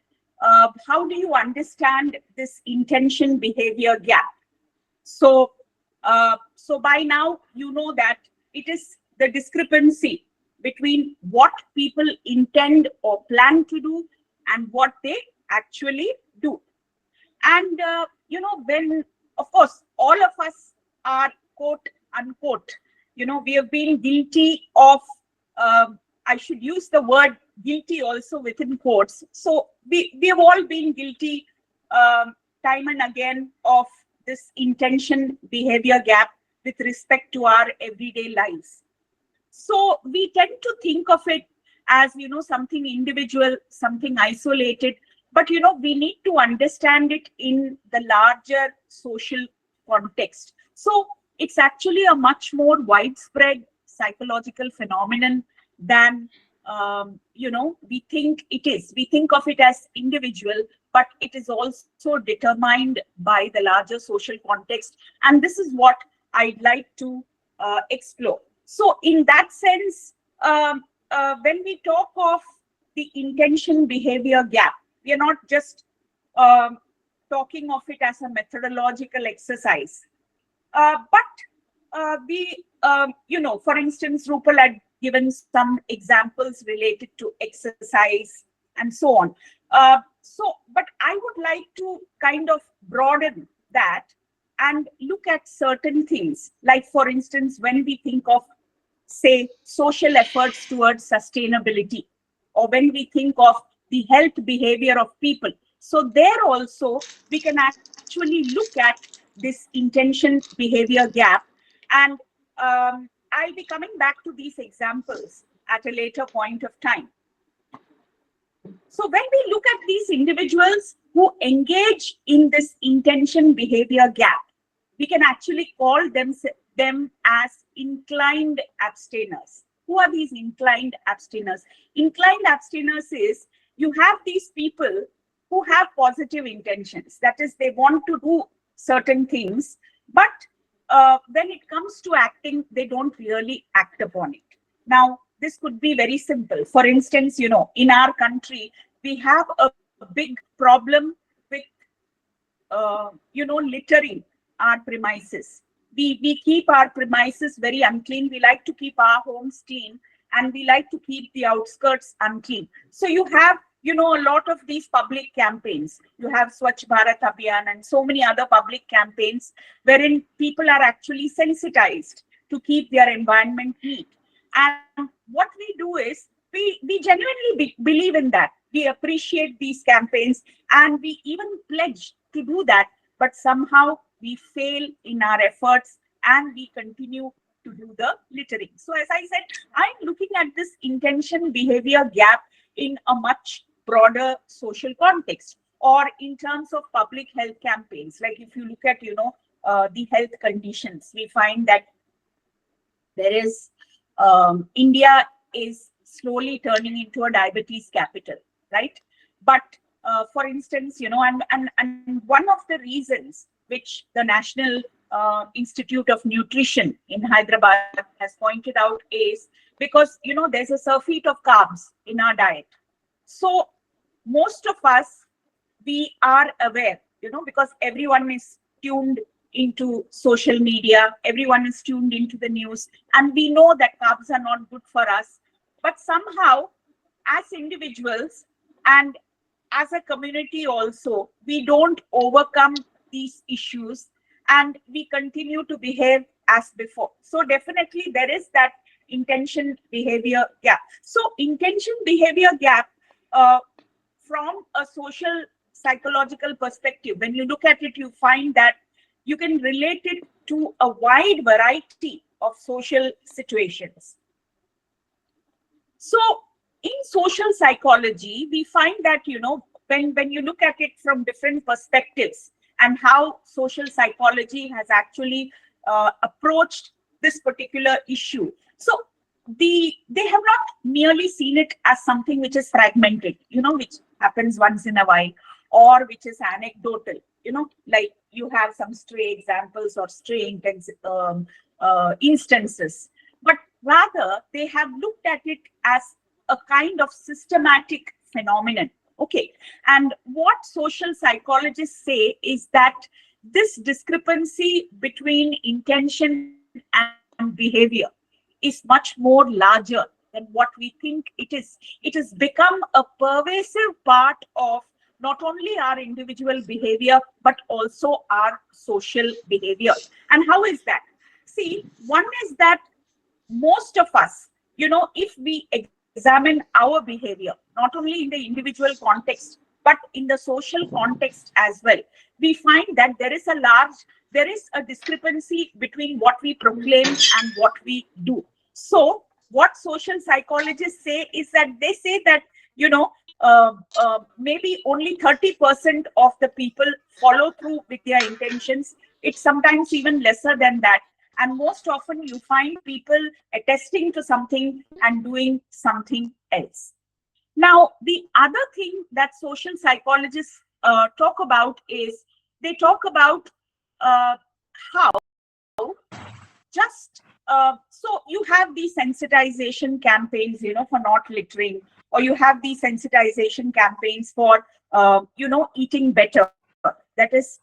[SPEAKER 3] how do you understand this intention behavior gap? So, so by now, you know that it is the discrepancy between what people intend or plan to do and what they actually do. And, when, of course, all of us are quote unquote, we have been guilty of, I should use the word guilty also within quotes. So we have all been guilty time and again of this intention behavior gap with respect to our everyday lives. So we tend to think of it as, something individual, something isolated, but, we need to understand it in the larger social context. So it's actually a much more widespread psychological phenomenon than, we think it is. We think of it as individual, but it is also determined by the larger social context. And this is what I'd like to explore. So in that sense, when we talk of the intention behavior gap, we are not just um, talking of it as a methodological exercise, but for instance, Rupal had given some examples related to exercise and so on. But I would like to kind of broaden that and look at certain things. Like, for instance, when we think of, say, social efforts towards sustainability, or when we think of the health behavior of people. So there also, we can actually look at this intention behavior gap. And I'll be coming back to these examples at a later point of time. So when we look at these individuals who engage in this intention behavior gap, we can actually call them as inclined abstainers. Who are these inclined abstainers? Inclined abstainers is, you have these people who have positive intentions. That is, they want to do certain things, but when it comes to acting, they don't really act upon it. Now, this could be very simple. For instance, in our country, we have a big problem with, littering. our premises. We keep our premises very unclean. We like to keep our homes clean, and we like to keep the outskirts unclean. So you have, a lot of these public campaigns. You have Swachh Bharat Abhiyan and so many other public campaigns wherein people are actually sensitized to keep their environment neat. And what we do is we genuinely believe in that. We appreciate these campaigns and we even pledge to do that, but somehow we fail in our efforts and we continue to do the littering. So as I said, I'm looking at this intention behavior gap in a much broader social context, or in terms of public health campaigns. Like if you look at, the health conditions, we find that there is India is slowly turning into a diabetes capital, right? But for instance, and one of the reasons which the National Institute of Nutrition in Hyderabad has pointed out is because there's a surfeit of carbs in our diet. So most of us, we are aware, because everyone is tuned into social media, everyone is tuned into the news, and we know that carbs are not good for us. But somehow, as individuals and as a community also, we don't overcome these issues and we continue to behave as before. So definitely there is that intention behavior gap. So intention behavior gap, from a social psychological perspective, when you look at it, you find that you can relate it to a wide variety of social situations. So in social psychology, we find that, when you look at it from different perspectives and how social psychology has actually approached this particular issue. So they have not merely seen it as something which is fragmented, which happens once in a while, or which is anecdotal, like you have some stray examples or stray instances, but rather they have looked at it as a kind of systematic phenomenon. Okay. And what social psychologists say is that this discrepancy between intention and behavior is much more larger than what we think it is. It has become a pervasive part of not only our individual behavior, but also our social behavior. And how is that? See, one is that most of us, if we examine our behavior, not only in the individual context, but in the social context as well, we find that there is a discrepancy between what we proclaim and what we do. So what social psychologists say is that they say that, maybe only 30% of the people follow through with their intentions. It's sometimes even lesser than that. And most often you find people attesting to something and doing something else. Now, the other thing that social psychologists talk about is they talk about how just so you have these sensitization campaigns, for not littering, or you have these sensitization campaigns for, eating better. That is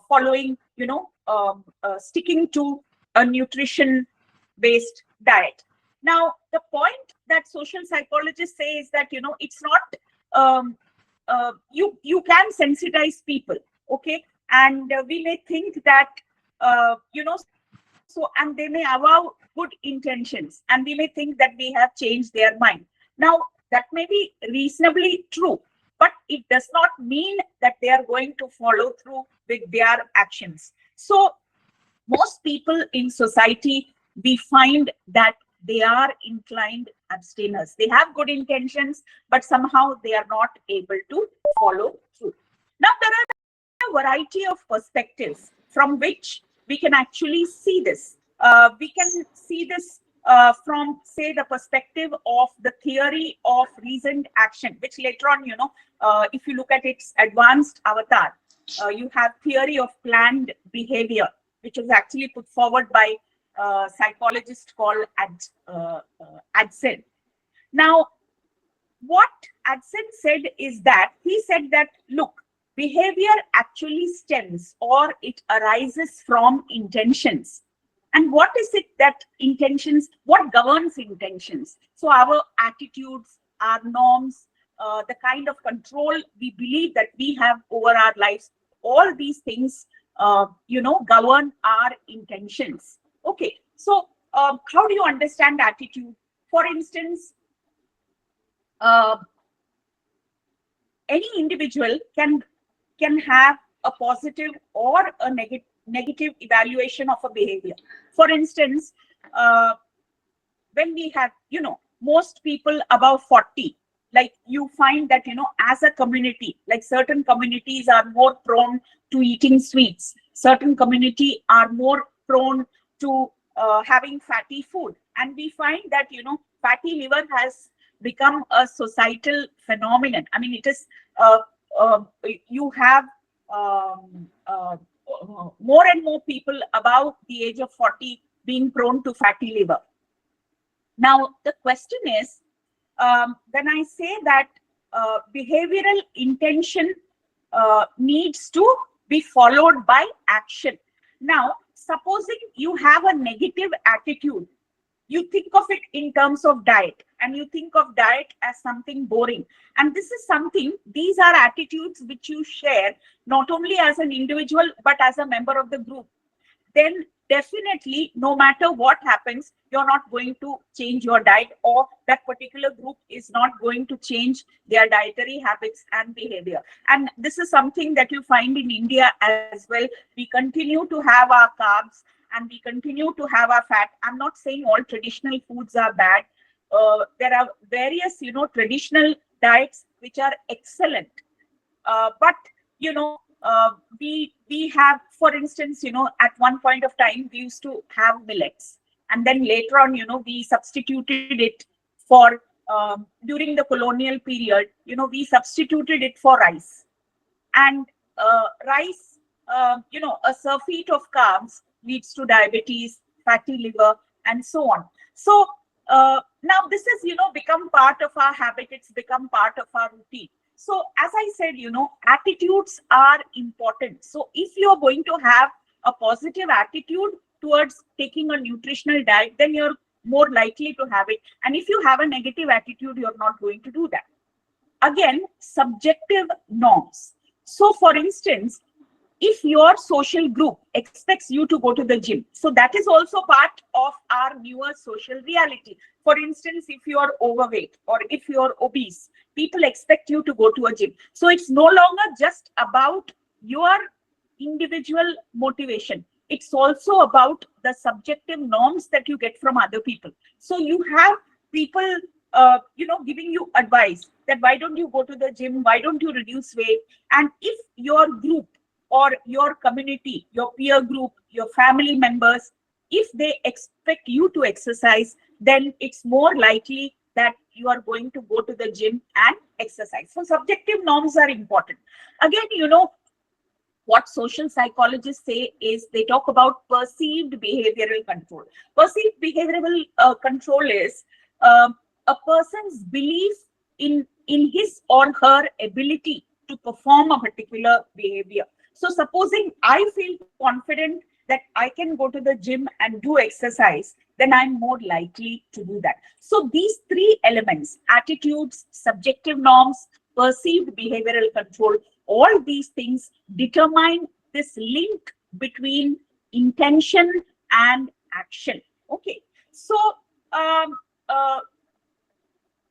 [SPEAKER 3] following, sticking to a nutrition-based diet. Now, the point that social psychologists say is that, it's not, you can sensitize people, okay? And we may think that, so, and they may avow good intentions, and we may think that we have changed their mind. Now, that may be reasonably true, but it does not mean that they are going to follow through with their actions. So most people in society, we find that they are inclined abstainers. They have good intentions, but somehow they are not able to follow through. Now, there are a variety of perspectives from which we can actually see this. We can see this from, say, the perspective of the theory of reasoned action, which later on, if you look at its advanced avatar, you have theory of planned behavior, which was actually put forward by a psychologist called Adsen. Now, what Adsen said is that he said that, look, behavior actually stems or it arises from intentions. And what is it that intentions, what governs intentions? So our attitudes, our norms, the kind of control we believe that we have over our lives, all these things, govern our intentions. Okay, so how do you understand attitude? For instance, uh, any individual can have a positive or a negative evaluation of a behavior. For instance, uh, when we have, most people above 40, like you find that, as a community, like certain communities are more prone to eating sweets, certain community are more prone to having fatty food. And we find that, fatty liver has become a societal phenomenon. I mean, it is, uh, uh, you have more and more people above the age of 40 being prone to fatty liver. Now, the question is, when I say that behavioral intention needs to be followed by action. Now, supposing you have a negative attitude, you think of it in terms of diet, and you think of diet as something boring. And this is something, these are attitudes which you share not only as an individual, but as a member of the group. Then definitely, no matter what happens, you're not going to change your diet, or that particular group is not going to change their dietary habits and behavior. And this is something that you find in India as well. We continue to have our carbs and we continue to have our fat. I'm not saying all traditional foods are bad. There are various, traditional diets which are excellent. But we have, for instance, at one point of time we used to have millets, and then later on, we substituted it for, during the colonial period, we substituted it for rice. And rice, a surfeit of carbs leads to diabetes, fatty liver, and so on. So now this has, become part of our habit. It's become part of our routine. So as I said, attitudes are important. So if you're going to have a positive attitude towards taking a nutritional diet, then you're more likely to have it. And if you have a negative attitude, you're not going to do that. Again, subjective norms. So for instance, if your social group expects you to go to the gym, so that is also part of our newer social reality. For instance, if you are overweight or if you are obese, people expect you to go to a gym. So it's no longer just about your individual motivation. It's also about the subjective norms that you get from other people. So you have people, giving you advice that why don't you go to the gym? Why don't you reduce weight? And if your group or your community, your peer group, your family members, if they expect you to exercise, then it's more likely that you are going to go to the gym and exercise. So subjective norms are important. Again, what social psychologists say is they talk about perceived behavioral control. Perceived behavioral control is a person's belief in his or her ability to perform a particular behavior. So supposing I feel confident that I can go to the gym and do exercise, then I'm more likely to do that. So these three elements, attitudes, subjective norms, perceived behavioral control, all these things determine this link between intention and action. Okay. So uh,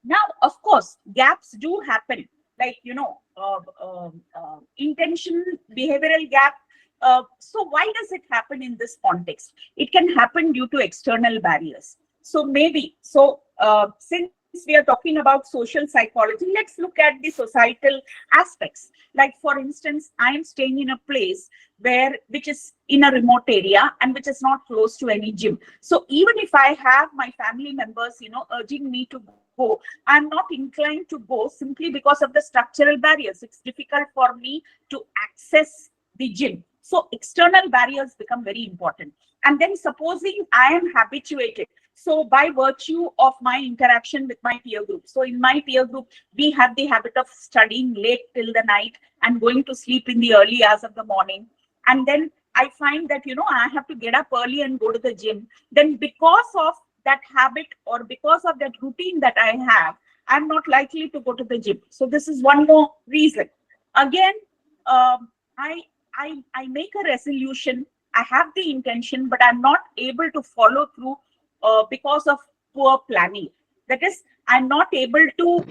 [SPEAKER 3] now, of course, gaps do happen, like, intention, behavioral gap. So why does it happen in this context? It can happen due to external barriers. So maybe, since we are talking about social psychology, let's look at the societal aspects. Like, for instance, I am staying in a place which is in a remote area and which is not close to any gym. So even if I have my family members, urging me to go, I'm not inclined to go simply because of the structural barriers. It's difficult for me to access the gym. So external barriers become very important. And then supposing I am habituated. So by virtue of my interaction with my peer group. So in my peer group, we have the habit of studying late till the night and going to sleep in the early hours of the morning. And then I find that, I have to get up early and go to the gym. Then because of that habit or because of that routine that I have, I'm not likely to go to the gym. So this is one more reason. Again, I make a resolution. I have the intention, but I'm not able to follow through because of poor planning. That is, I'm not able to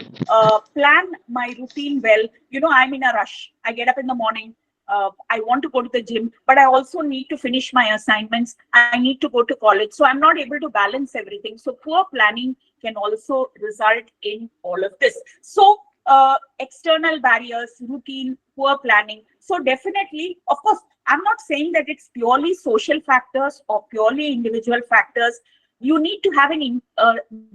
[SPEAKER 3] plan my routine well. I'm in a rush. I get up in the morning. I want to go to the gym, but I also need to finish my assignments. I need to go to college. So I'm not able to balance everything. So poor planning can also result in all of this. So external barriers, routine, poor planning. So definitely, of course, I'm not saying that it's purely social factors or purely individual factors. You need to have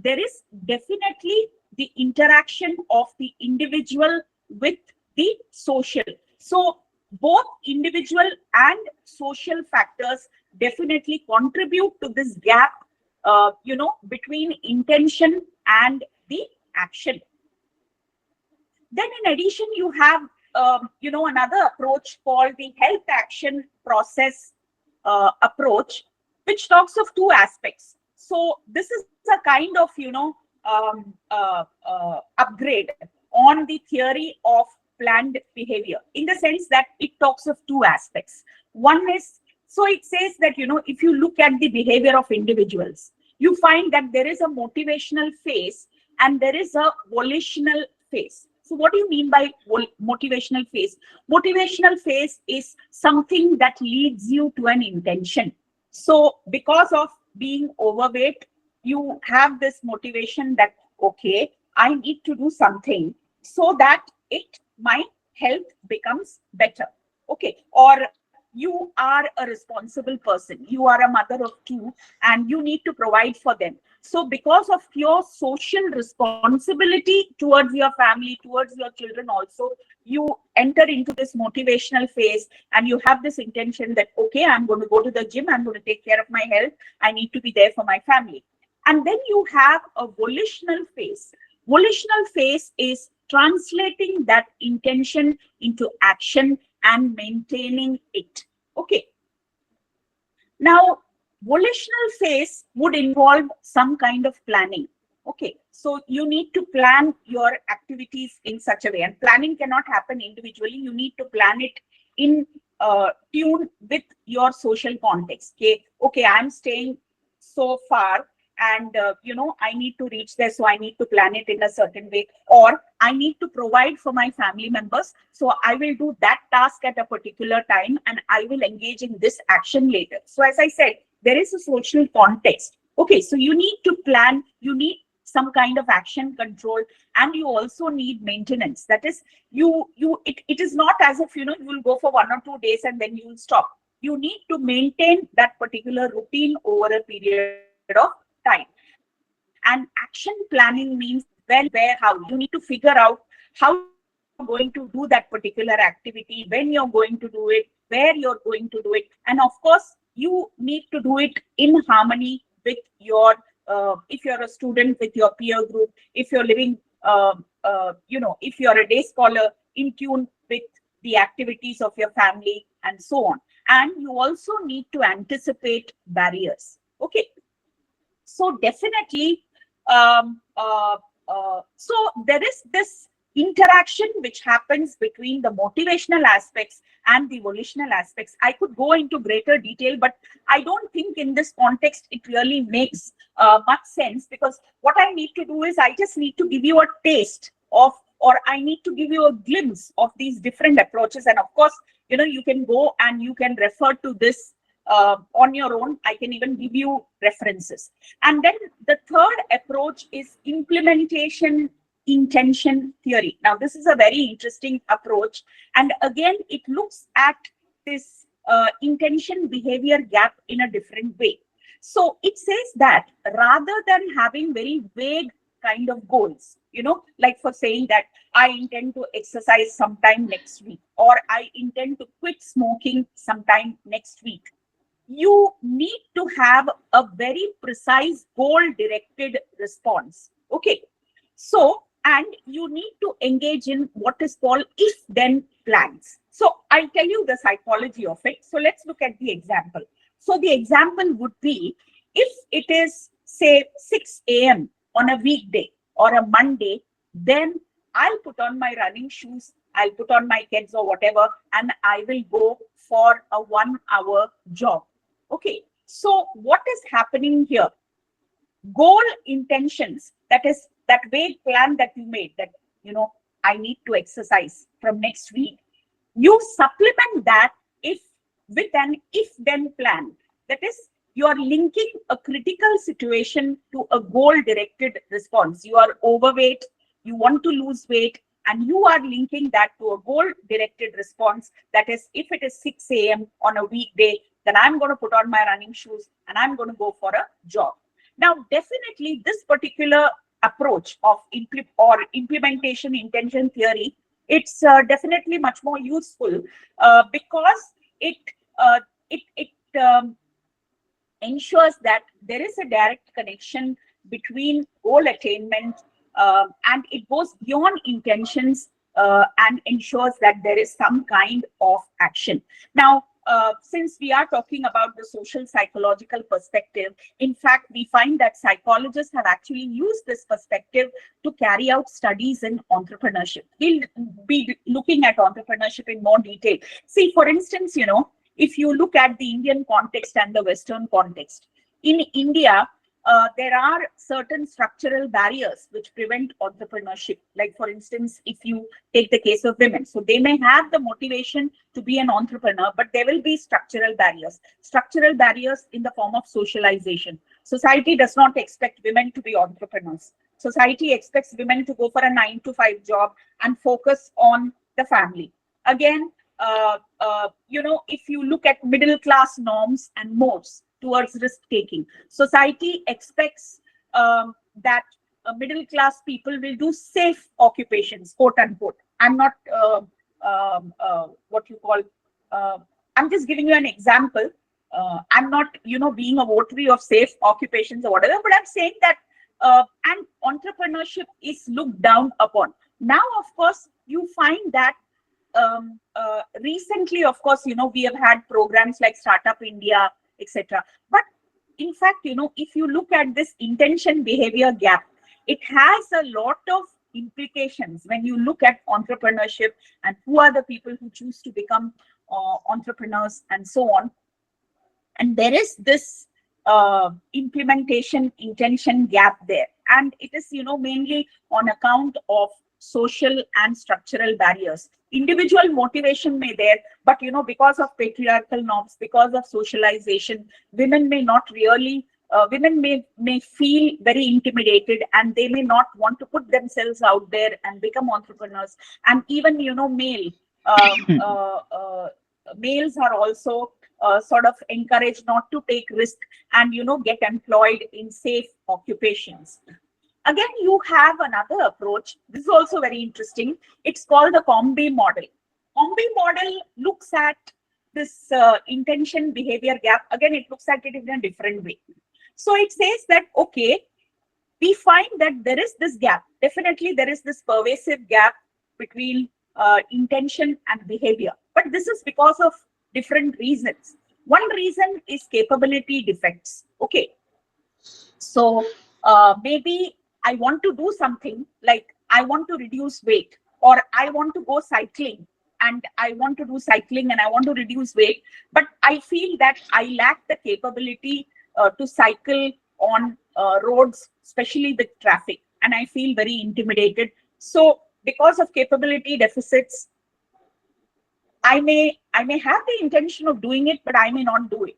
[SPEAKER 3] there is definitely the interaction of the individual with the social. So both individual and social factors definitely contribute to this gap, between intention and the action. Then in addition, you have, another approach called the health action process approach, which talks of two aspects. So this is a kind of, upgrade on the theory of planned behavior, in the sense that it talks of two aspects. One is, so it says that, if you look at the behavior of individuals, you find that there is a motivational phase and there is a volitional phase. So what do you mean by motivational phase? Motivational phase is something that leads you to an intention. So because of being overweight, you have this motivation that, okay, I need to do something so that my health becomes better. Okay. Or you are a responsible person. You are a mother of two and you need to provide for them. So because of your social responsibility towards your family, towards your children also, you enter into this motivational phase and you have this intention that, okay, I'm going to go to the gym, I'm going to take care of my health, I need to be there for my family. And then you have a volitional phase. Volitional phase is translating that intention into action and maintaining it. Okay. Now, volitional phase would involve some kind of planning. Okay. So you need to plan your activities in such a way, and planning cannot happen individually. You need to plan it in tune with your social context. Okay, I'm staying so far and I need to reach there, so I need to plan it in a certain way, or I need to provide for my family members, so I will do that task at a particular time and I will engage in this action later. So as I said, there is a social context. Okay, so you need to plan, you need some kind of action control, and you also need maintenance. That is, it is not as if you will go for 1 or 2 days and then you will stop. You need to maintain that particular routine over a period of time. And action planning means when, where, how. You need to figure out how you're going to do that particular activity, when you're going to do it, where you're going to do it. And of course, you need to do it in harmony with your, if you're a student, with your peer group, if you're living, if you're a day scholar, in tune with the activities of your family and so on. And you also need to anticipate barriers. Okay. So definitely, so there is this interaction which happens between the motivational aspects and the volitional aspects. I could go into greater detail, but I don't think in this context it really makes much sense, because what I need to do is I just need to give you a taste of, or I need to give you a glimpse of these different approaches. And of course, you can go and you can refer to this on your own. I can even give you references. And then the third approach is implementation intention theory. Now, this is a very interesting approach. And again, it looks at this intention behavior gap in a different way. So it says that rather than having very vague kind of goals, like for saying that I intend to exercise sometime next week, or I intend to quit smoking sometime next week. You need to have a very precise goal directed response. Okay. So, and you need to engage in what is called if then plans. So I'll tell you the psychology of it. So let's look at the example. So the example would be, if it is say 6 a.m. on a weekday or a Monday, then I'll put on my running shoes, I'll put on my kids or whatever, and I will go for a 1-hour jog. Okay, so what is happening here? Goal intentions, that is that vague plan that you made, that I need to exercise from next week. You supplement that if with an if then plan. That is, you are linking a critical situation to a goal directed response. You are overweight, you want to lose weight, and you are linking that to a goal directed response. That is, if it is 6 a.m. on a weekday, then I'm going to put on my running shoes and I'm going to go for a jog. Now, definitely this particular approach of implementation intention theory, it's definitely much more useful because it ensures that there is a direct connection between goal attainment and it goes beyond intentions and ensures that there is some kind of action. Now, since we are talking about the social psychological perspective, in fact, we find that psychologists have actually used this perspective to carry out studies in entrepreneurship. We'll be looking at entrepreneurship in more detail. See, for instance, if you look at the Indian context and the Western context, in India, there are certain structural barriers which prevent entrepreneurship. Like, for instance, if you take the case of women, so they may have the motivation to be an entrepreneur, but there will be structural barriers. Structural barriers in the form of socialization. Society does not expect women to be entrepreneurs. Society expects women to go for a 9-to-5 job and focus on the family. Again, if you look at middle class norms and modes towards risk taking, society expects that middle class people will do safe occupations, quote unquote. I'm not what you call, I'm just giving you an example. I'm not, being a votary of safe occupations or whatever, but I'm saying that and entrepreneurship is looked down upon. Now, of course, you find that recently, of course, we have had programs like Startup India, etc. But in fact, if you look at this intention behavior gap, it has a lot of implications when you look at entrepreneurship and who are the people who choose to become entrepreneurs and so on. And there is this implementation intention gap there. And it is, mainly on account of social and structural barriers. Individual motivation may there, but because of patriarchal norms, because of socialization, women may not really, women may feel very intimidated, and they may not want to put themselves out there and become entrepreneurs. And even males are also sort of encouraged not to take risk and get employed in safe occupations. Again, you have another approach. This is also very interesting. It's called the Combi model. Combi model looks at this intention behavior gap. Again, it looks at it in a different way. So it says that, okay, we find that there is this gap. Definitely, there is this pervasive gap between intention and behavior. But this is because of different reasons. One reason is capability defects. Okay. So maybe I want to do something like I want to reduce weight, or I want to go cycling and I want to do cycling and I want to reduce weight, but I feel that I lack the capability to cycle on roads, especially with traffic, and I feel very intimidated. So because of capability deficits, I may have the intention of doing it, but I may not do it.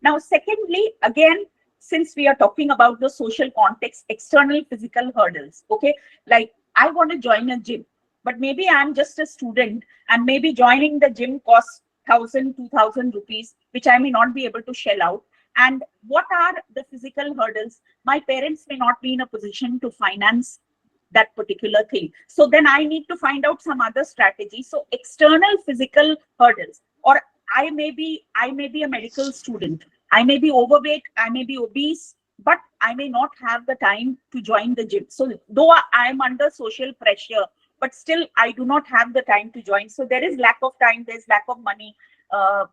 [SPEAKER 3] Now, secondly, again, since we are talking about the social context, external physical hurdles, okay, like I want to join a gym, but maybe I'm just a student, and maybe joining the gym costs 1,000-2,000 rupees, which I may not be able to shell out. And what are the physical hurdles? My parents may not be in a position to finance that particular thing. So then I need to find out some other strategy. So external physical hurdles, or I may be a medical student, I may be overweight, I may be obese, but I may not have the time to join the gym. So though I am under social pressure, but still I do not have the time to join. So there is lack of time, there's lack of money. I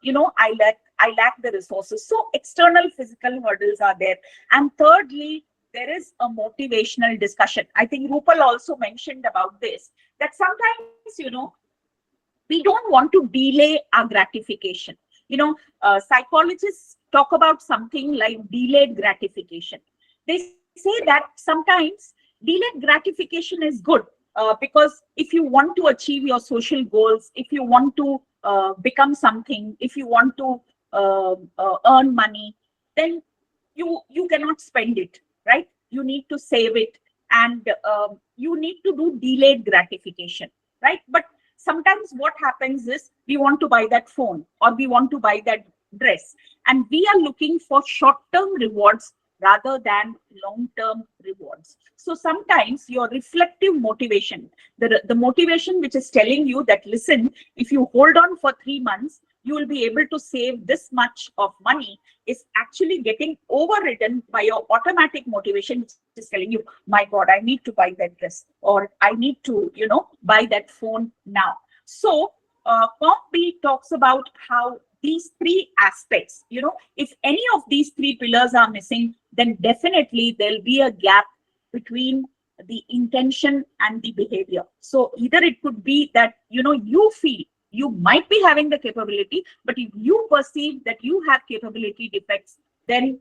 [SPEAKER 3] lack the resources. So external physical hurdles are there. And thirdly, there is a motivational discussion. I think Rupal also mentioned about this, that sometimes, we don't want to delay our gratification. Psychologists talk about something like delayed gratification. They say that sometimes delayed gratification is good, because if you want to achieve your social goals, if you want to become something, if you want to earn money, then you cannot spend it, right? You need to save it, and you need to do delayed gratification, right? But sometimes what happens is we want to buy that phone or we want to buy that dress, and we are looking for short-term rewards rather than long-term rewards. So sometimes your reflective motivation, the motivation which is telling you that, listen, if you hold on for 3 months, you will be able to save this much of money, is actually getting overridden by your automatic motivation, which is telling you, my God, I need to buy that dress, or I need to, buy that phone now. So Comp B talks about how these three aspects, if any of these three pillars are missing, then definitely there'll be a gap between the intention and the behavior. So either it could be that, you feel you might be having the capability, but if you perceive that you have capability defects, then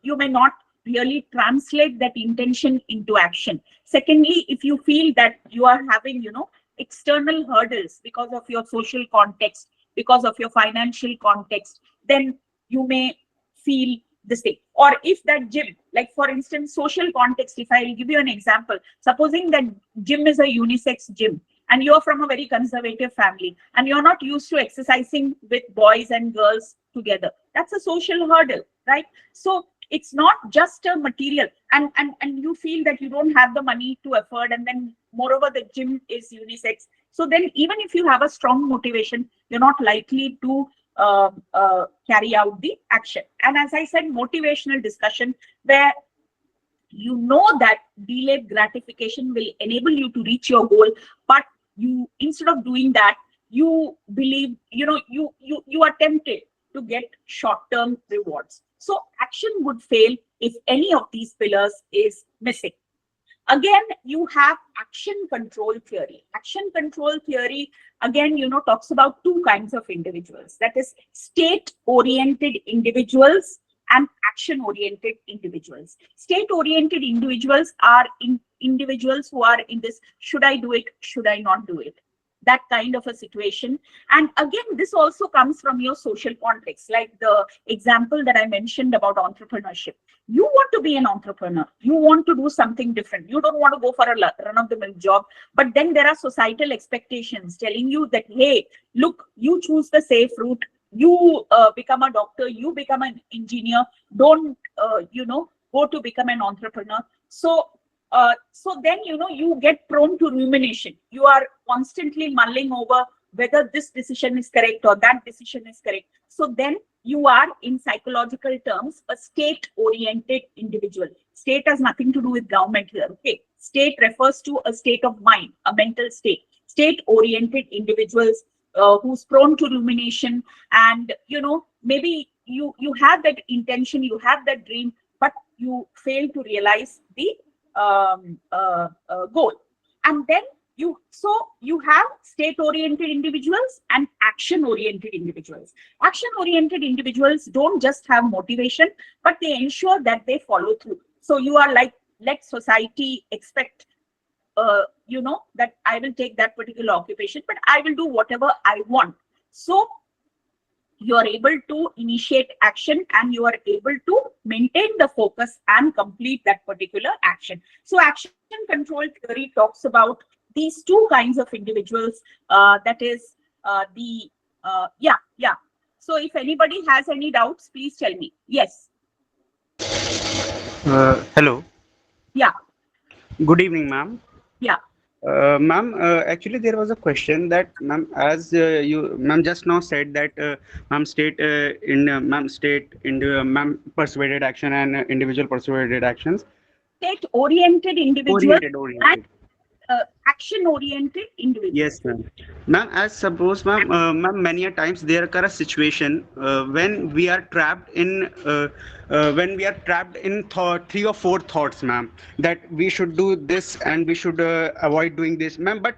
[SPEAKER 3] you may not really translate that intention into action. Secondly, if you feel that you are having, external hurdles because of your social context, because of your financial context, then you may feel the same. Or if that gym, like for instance, social context, if I'll give you an example, supposing that gym is a unisex gym, and you're from a very conservative family, and you're not used to exercising with boys and girls together, that's a social hurdle, right? So it's not just a material, and you feel that you don't have the money to afford, and then moreover the gym is unisex. So then even if you have a strong motivation, you're not likely to carry out the action. And as I said, motivational discussion, where you know that delayed gratification will enable you to reach your goal, but you, instead of doing that, you believe, you are tempted to get short-term rewards. So action would fail if any of these pillars is missing. Again, you have action control theory. Action control theory, again, talks about two kinds of individuals. That is state-oriented individuals and action-oriented individuals. State-oriented individuals are individuals who are in this, should I do it, should I not do it? That kind of a situation. And again, this also comes from your social context, like the example that I mentioned about entrepreneurship. You want to be an entrepreneur, you want to do something different, you don't want to go for a run-of-the-mill job, but then there are societal expectations telling you that, hey, look, you choose the safe route, you become a doctor, you become an engineer, don't go to become an entrepreneur. So then, you get prone to rumination. You are constantly mulling over whether this decision is correct or that decision is correct. So then you are, in psychological terms, a state-oriented individual. State has nothing to do with government here, okay? State refers to a state of mind, a mental state. State-oriented individuals who's prone to rumination, and, maybe you have that intention, you have that dream, but you fail to realize the goal. And then you have state-oriented individuals and action-oriented individuals. Action-oriented individuals don't just have motivation, but they ensure that they follow through. So you are like, let society expect that I will take that particular occupation, but I will do whatever I want. So you are able to initiate action, and you are able to maintain the focus and complete that particular action. So action control theory talks about these two kinds of individuals. That is yeah. So if anybody has any doubts, please tell me. Yes.
[SPEAKER 4] Hello.
[SPEAKER 3] Yeah.
[SPEAKER 4] Good evening, ma'am.
[SPEAKER 3] Yeah.
[SPEAKER 4] Ma'am, actually there was a question that ma'am, as you ma'am just now said that ma'am state in ma'am persuaded action and individual persuaded actions.
[SPEAKER 3] State-oriented individuals and
[SPEAKER 4] Oriented.
[SPEAKER 3] action-oriented individuals.
[SPEAKER 4] Yes, ma'am. Ma'am, as suppose, ma'am, many a times there occur a situation when we are trapped in three or four thoughts, ma'am, that we should do this and we should avoid doing this, ma'am. But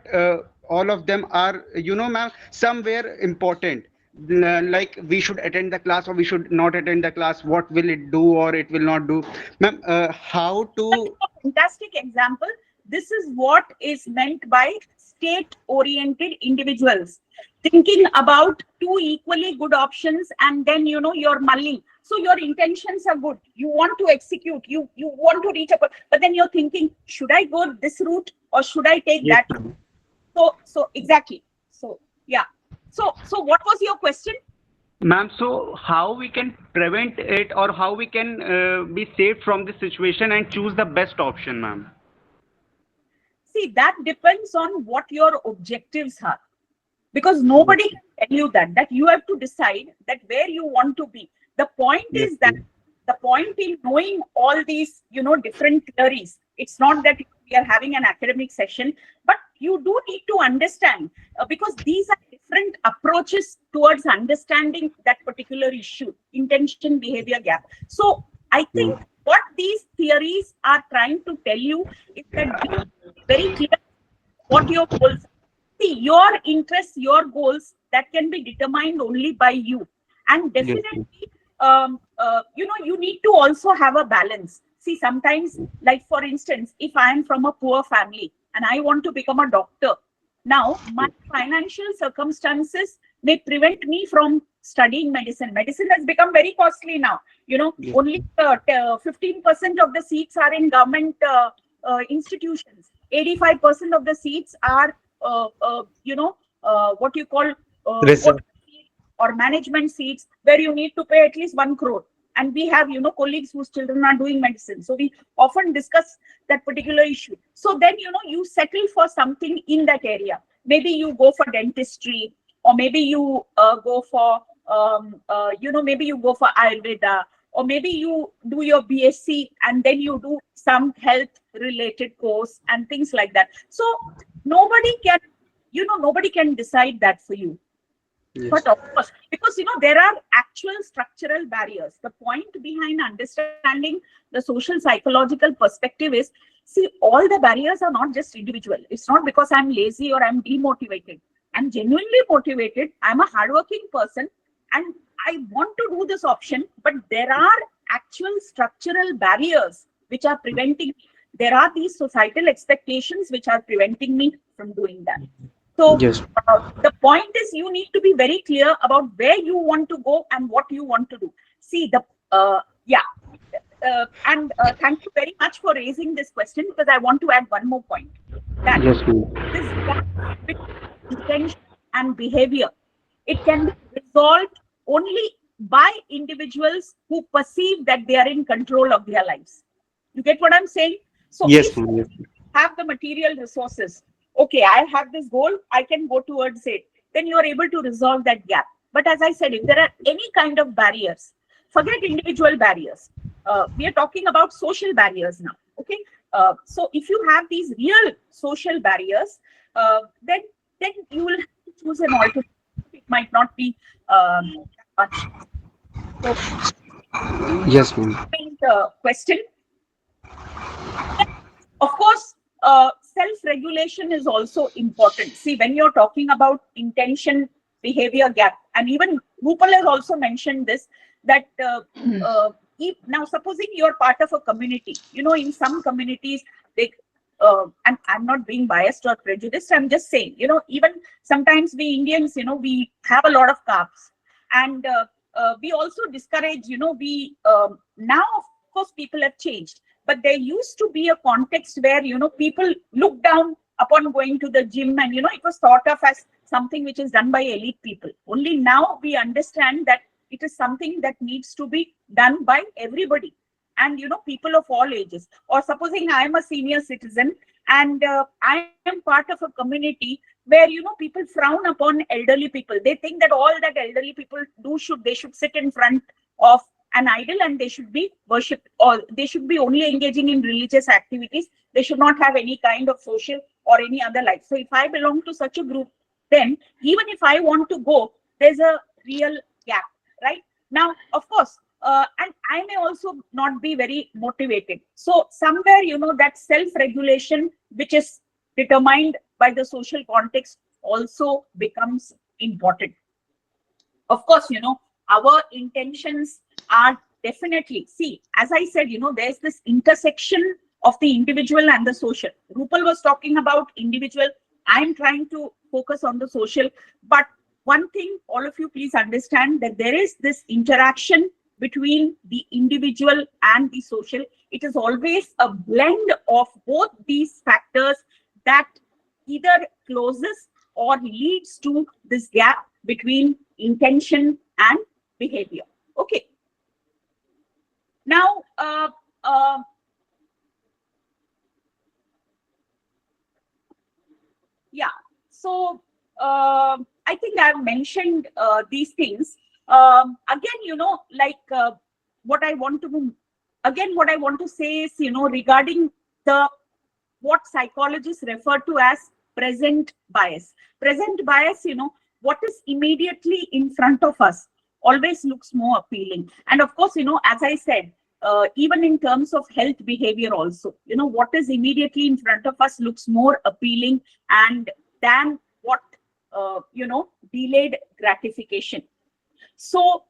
[SPEAKER 4] all of them are, ma'am, somewhere important. Like we should attend the class or we should not attend the class. What will it do or it will not do, ma'am? How to?
[SPEAKER 3] Fantastic example. This is what is meant by state-oriented individuals. Thinking about two equally good options and then, you're mulling. So your intentions are good. You want to execute, you want to reach up, but then you're thinking, should I go this route or should I take
[SPEAKER 4] Yes,
[SPEAKER 3] that route?
[SPEAKER 4] ma'am.
[SPEAKER 3] So exactly. So, yeah. So what was your question?
[SPEAKER 4] Ma'am, so how we can prevent it or how we can be saved from this situation and choose the best option, ma'am?
[SPEAKER 3] See, that depends on what your objectives are. Because
[SPEAKER 4] Yes,
[SPEAKER 3] nobody can tell you that you have to decide that where you want to be. The point
[SPEAKER 4] yes,
[SPEAKER 3] is that
[SPEAKER 4] ma'am.
[SPEAKER 3] the point in knowing all these, different theories, it's not that we are having an academic session, but you do need to understand because these are different approaches towards understanding that particular issue, intention behavior gap. So I think what these theories are trying to tell you is that you be very clear what your goals are. See, your interests, your goals, that can be determined only by you. And
[SPEAKER 4] Yes, ma'am.
[SPEAKER 3] definitely, you need to also have a balance. See, sometimes, like for instance, if I am from a poor family and I want to become a doctor, now my financial circumstances may prevent me from studying medicine. Medicine has become very costly now.
[SPEAKER 4] Yes,
[SPEAKER 3] Only 15% of the seats are in government institutions. 85% of the seats are what you call
[SPEAKER 4] research.
[SPEAKER 3] quota seats or management seats where you need to pay at least 1 crore. And we have, colleagues whose children are doing medicine. So we often discuss that particular issue. So then, you settle for something in that area. Maybe you go for dentistry, or maybe you go for, maybe you go for Ayurveda, or maybe you do your BSc and then you do some health related course and things like that. So nobody can, nobody can decide that for you.
[SPEAKER 4] Yes,
[SPEAKER 3] But of course, because there are actual structural barriers. The point behind understanding the social psychological perspective is, see, all the barriers are not just individual. It's not because I'm lazy or I'm demotivated. I'm genuinely motivated. I'm a hardworking person and I want to do this option, but there are actual structural barriers which are preventing me. There are these societal expectations which are preventing me from doing that. So
[SPEAKER 4] yes,
[SPEAKER 3] the point is you need to be very clear about where you want to go and what you want to do. See, and thank you very much for raising this question, because I want to add one more point. That
[SPEAKER 4] yes, ma'am.
[SPEAKER 3] this gap between intention and behavior, it can be resolved only by individuals who perceive that they are in control of their lives. You get what I'm saying? So
[SPEAKER 4] Yes,
[SPEAKER 3] if
[SPEAKER 4] ma'am. Yes,
[SPEAKER 3] have the material resources, okay, I have this goal, I can go towards it, then you are able to resolve that gap. But as I said, if there are any kind of barriers, forget individual barriers. We are talking about social barriers now. Okay, so if you have these real social barriers, then you will have to choose an alternative. It might not be much. So,
[SPEAKER 4] yes, ma'am.
[SPEAKER 3] question. Of course, self-regulation is also important. See, when you're talking about intention behavior gap, and even Rupal has also mentioned this, that now supposing you're part of a community, in some communities, and I'm not being biased or prejudiced, I'm just saying, even sometimes we Indians, we have a lot of carbs. And we also discourage, now, of course, people have changed. But there used to be a context where, people look down upon going to the gym and, it was thought of as something which is done by elite people. Only now we understand that it is something that needs to be done by everybody. and people of all ages. Or supposing I am a senior citizen and I am part of a community where people frown upon elderly people. They think that all that elderly people do they should sit in front of an idol and they should be worshipped, or they should be only engaging in religious activities. They should not have any kind of social or any other life. So if I belong to such a group, then even if I want to go, there's a real gap, right? Now, of course, and I may also not be very motivated. So somewhere, that self-regulation, which is determined by the social context, also becomes important. Of course, our intentions are definitely, see, as I said, there's this intersection of the individual and the social. Rupal was talking about individual. I'm trying to focus on the social. But one thing, all of you please understand that there is this interaction between the individual and the social. It is always a blend of both these factors that either closes or leads to this gap between intention and behavior. Okay. Now, yeah. So I think I've mentioned these things. Again, like what I want to say is, regarding what psychologists refer to as present bias. Present bias, what is immediately in front of us always looks more appealing. And of course, as I said, even in terms of health behavior also, what is immediately in front of us looks more appealing and than what, delayed gratification. So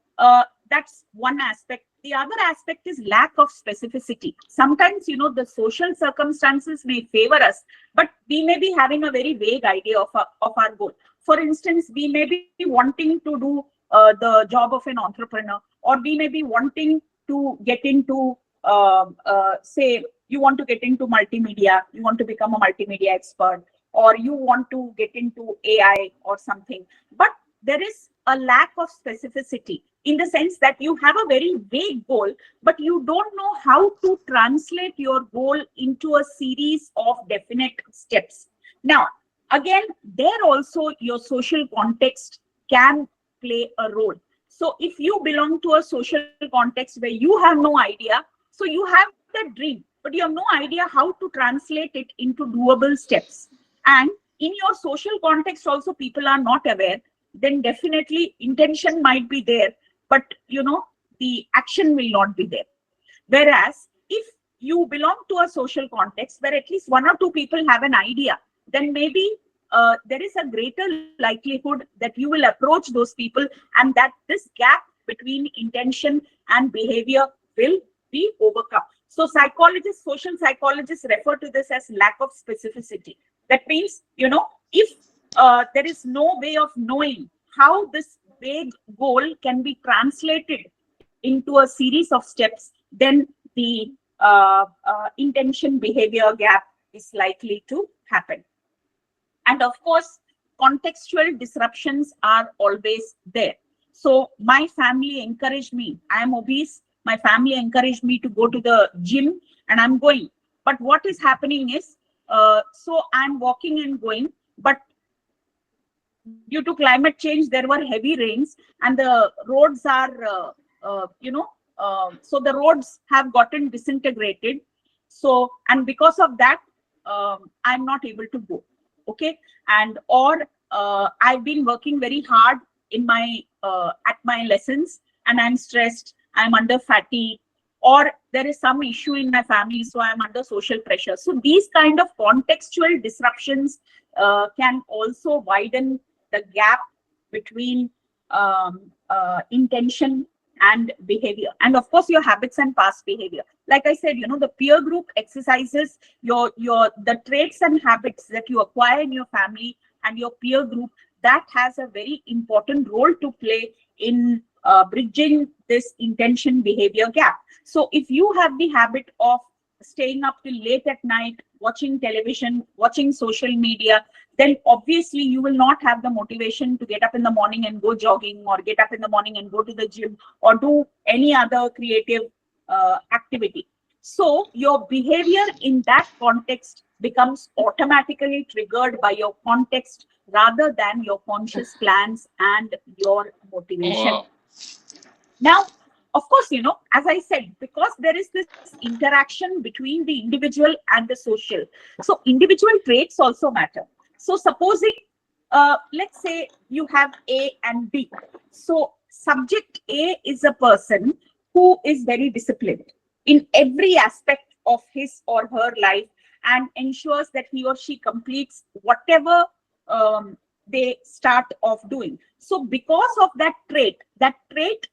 [SPEAKER 3] that's one aspect. The other aspect is lack of specificity. Sometimes, the social circumstances may favor us, but we may be having a very vague idea of our goal. For instance, we may be wanting to do the job of an entrepreneur, or we may be wanting to get into, say, you want to get into multimedia, you want to become a multimedia expert, or you want to get into AI or something. But there is a lack of specificity in the sense that you have a very vague goal, but you don't know how to translate your goal into a series of definite steps. Now, again, there also your social context can play a role. So if you belong to a social context where you have no idea, so you have that dream, but you have no idea how to translate it into doable steps. And in your social context also people are not aware, then definitely intention might be there, but the action will not be there. Whereas if you belong to a social context where at least one or two people have an idea, then maybe there is a greater likelihood that you will approach those people, and that this gap between intention and behavior will be overcome. So social psychologists refer to this as lack of specificity. That means, if there is no way of knowing how this vague goal can be translated into a series of steps, then the intention behavior gap is likely to happen. And of course, contextual disruptions are always there. So my family encouraged me. I am obese. My family encouraged me to go to the gym, and I'm going. But what is happening is, so I'm walking and going, but due to climate change, there were heavy rains, and the roads are, so the roads have gotten disintegrated. So, and because of that, I'm not able to go. Okay, and or I've been working very hard in my at my lessons, and I'm stressed. I'm under fatigue, or there is some issue in my family, so I'm under social pressure. So these kind of contextual disruptions can also widen the gap between intention and behavior, and of course your habits and past behavior. Like I said, the peer group exercises the traits and habits that you acquire in your family and your peer group, that has a very important role to play in bridging this intention behavior gap. So if you have the habit of staying up till late at night, watching television, watching social media, then obviously you will not have the motivation to get up in the morning and go jogging, or get up in the morning and go to the gym, or do any other creative activity. So your behavior in that context becomes automatically triggered by your context rather than your conscious plans and your motivation. Now, of course, as I said, because there is this interaction between the individual and the social, so individual traits also matter. So supposing, let's say you have A and B. So subject A is a person who is very disciplined in every aspect of his or her life and ensures that he or she completes whatever they start off doing. So because of that trait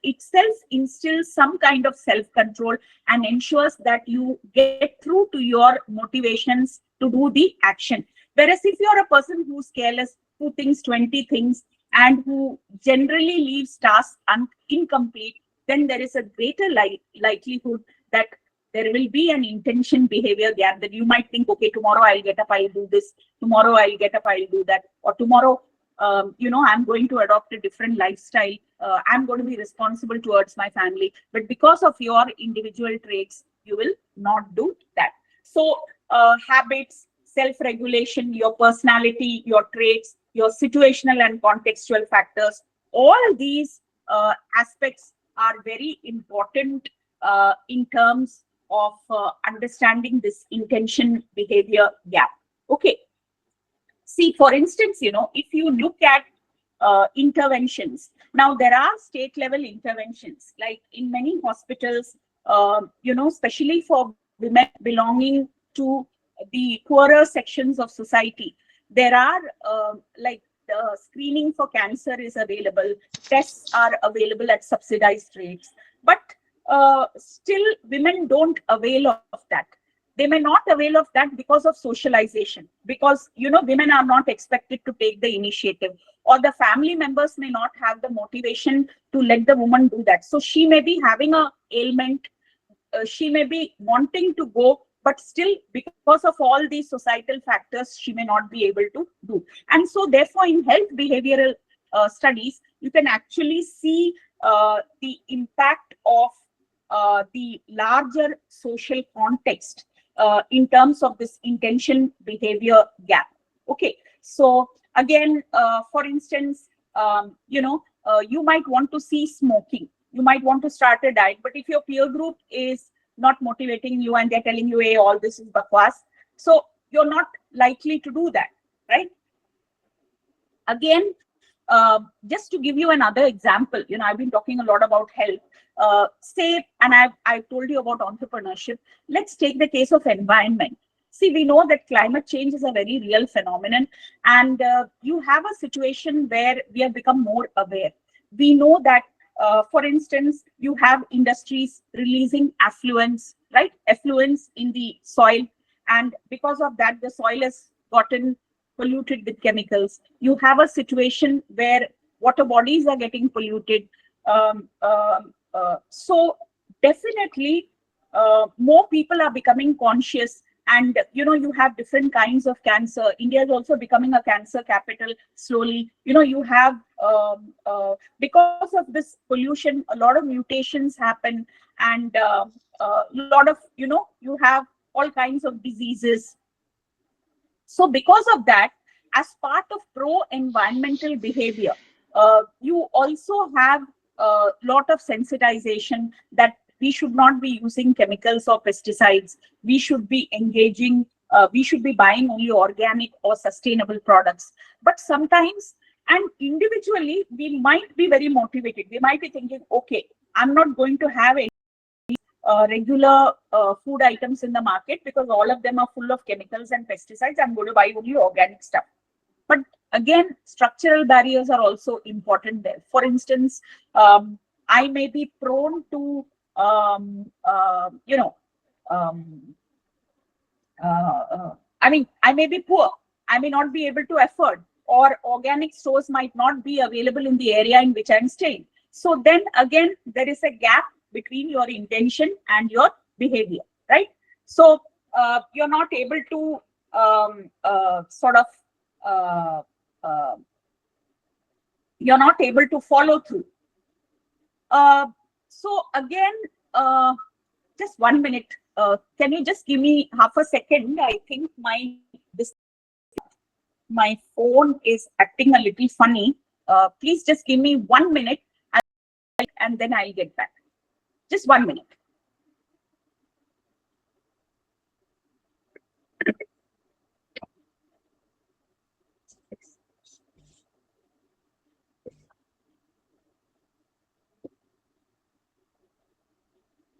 [SPEAKER 3] itself instills some kind of self-control and ensures that you get through to your motivations to do the action. Whereas if you're a person who's careless, who thinks 20 things and who generally leaves tasks incomplete, then there is a greater likelihood that there will be an intention behavior gap, that you might think, okay, tomorrow I'll get up, I'll do this, tomorrow I'll get up, I'll do that, or tomorrow, I'm going to adopt a different lifestyle. I'm going to be responsible towards my family. But because of your individual traits, you will not do that. So habits, self-regulation, your personality, your traits, your situational and contextual factors, all these aspects are very important in terms of understanding this intention behavior gap. Okay. See, for instance, if you look at interventions, now there are state level interventions, like in many hospitals, especially for women belonging to the poorer sections of society, there are like the screening for cancer is available, tests are available at subsidized rates, but still women don't avail of that. They may not avail of that because of socialization, because women are not expected to take the initiative, or the family members may not have the motivation to let the woman do that. So she may be having a ailment, she may be wanting to go, but still because of all these societal factors she may not be able to do. And so therefore in health behavioral studies, you can actually see the impact of the larger social context in terms of this intention behavior gap. Okay, so again, for instance, you might want to see smoking, you might want to start a diet, but if your peer group is not motivating you and they're telling you, hey, all this is bakwas, so you're not likely to do that, right? Again, just to give you another example, I've been talking a lot about health. Say, and I've told you about entrepreneurship. Let's take the case of environment. See, we know that climate change is a very real phenomenon, and you have a situation where we have become more aware. We know that, for instance, you have industries releasing effluents, right? Effluents in the soil, and because of that, the soil has gotten polluted with chemicals. You have a situation where water bodies are getting polluted. So definitely more people are becoming conscious, and you have different kinds of cancer. India is also becoming a cancer capital slowly. You have because of this pollution, a lot of mutations happen, and a lot of you have all kinds of diseases. So because of that, as part of pro-environmental behavior, you also have a lot of sensitization that we should not be using chemicals or pesticides. We should be engaging, we should be buying only organic or sustainable products. But sometimes, and individually, we might be very motivated. We might be thinking, okay, I'm not going to have any regular food items in the market because all of them are full of chemicals and pesticides. I'm going to buy only organic stuff. But again, structural barriers are also important there. For instance, I may be prone to, I may be poor. I may not be able to afford, or organic stores might not be available in the area in which I'm staying. So then again, there is a gap between your intention and your behavior, right? So you're not able to you're not able to follow through. So again, just 1 minute. Can you just give me half a second? I think my phone is acting a little funny. Please just give me 1 minute, and then I'll get back. Just 1 minute.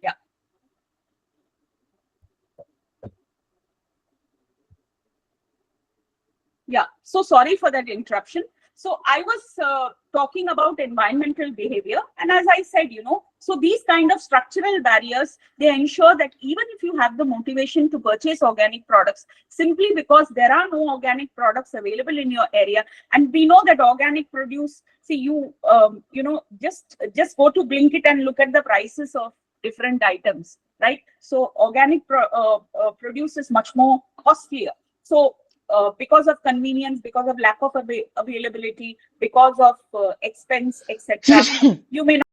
[SPEAKER 3] Yeah. Yeah. So sorry for that interruption. So I was talking about environmental behavior. And as I said, so these kind of structural barriers, they ensure that even if you have the motivation to purchase organic products, simply because there are no organic products available in your area, and we know that organic produce, see, just go to Blinkit and look at the prices of different items, right? So organic produce is much more costlier. So because of convenience, because of lack of availability, because of expense, etc., you may not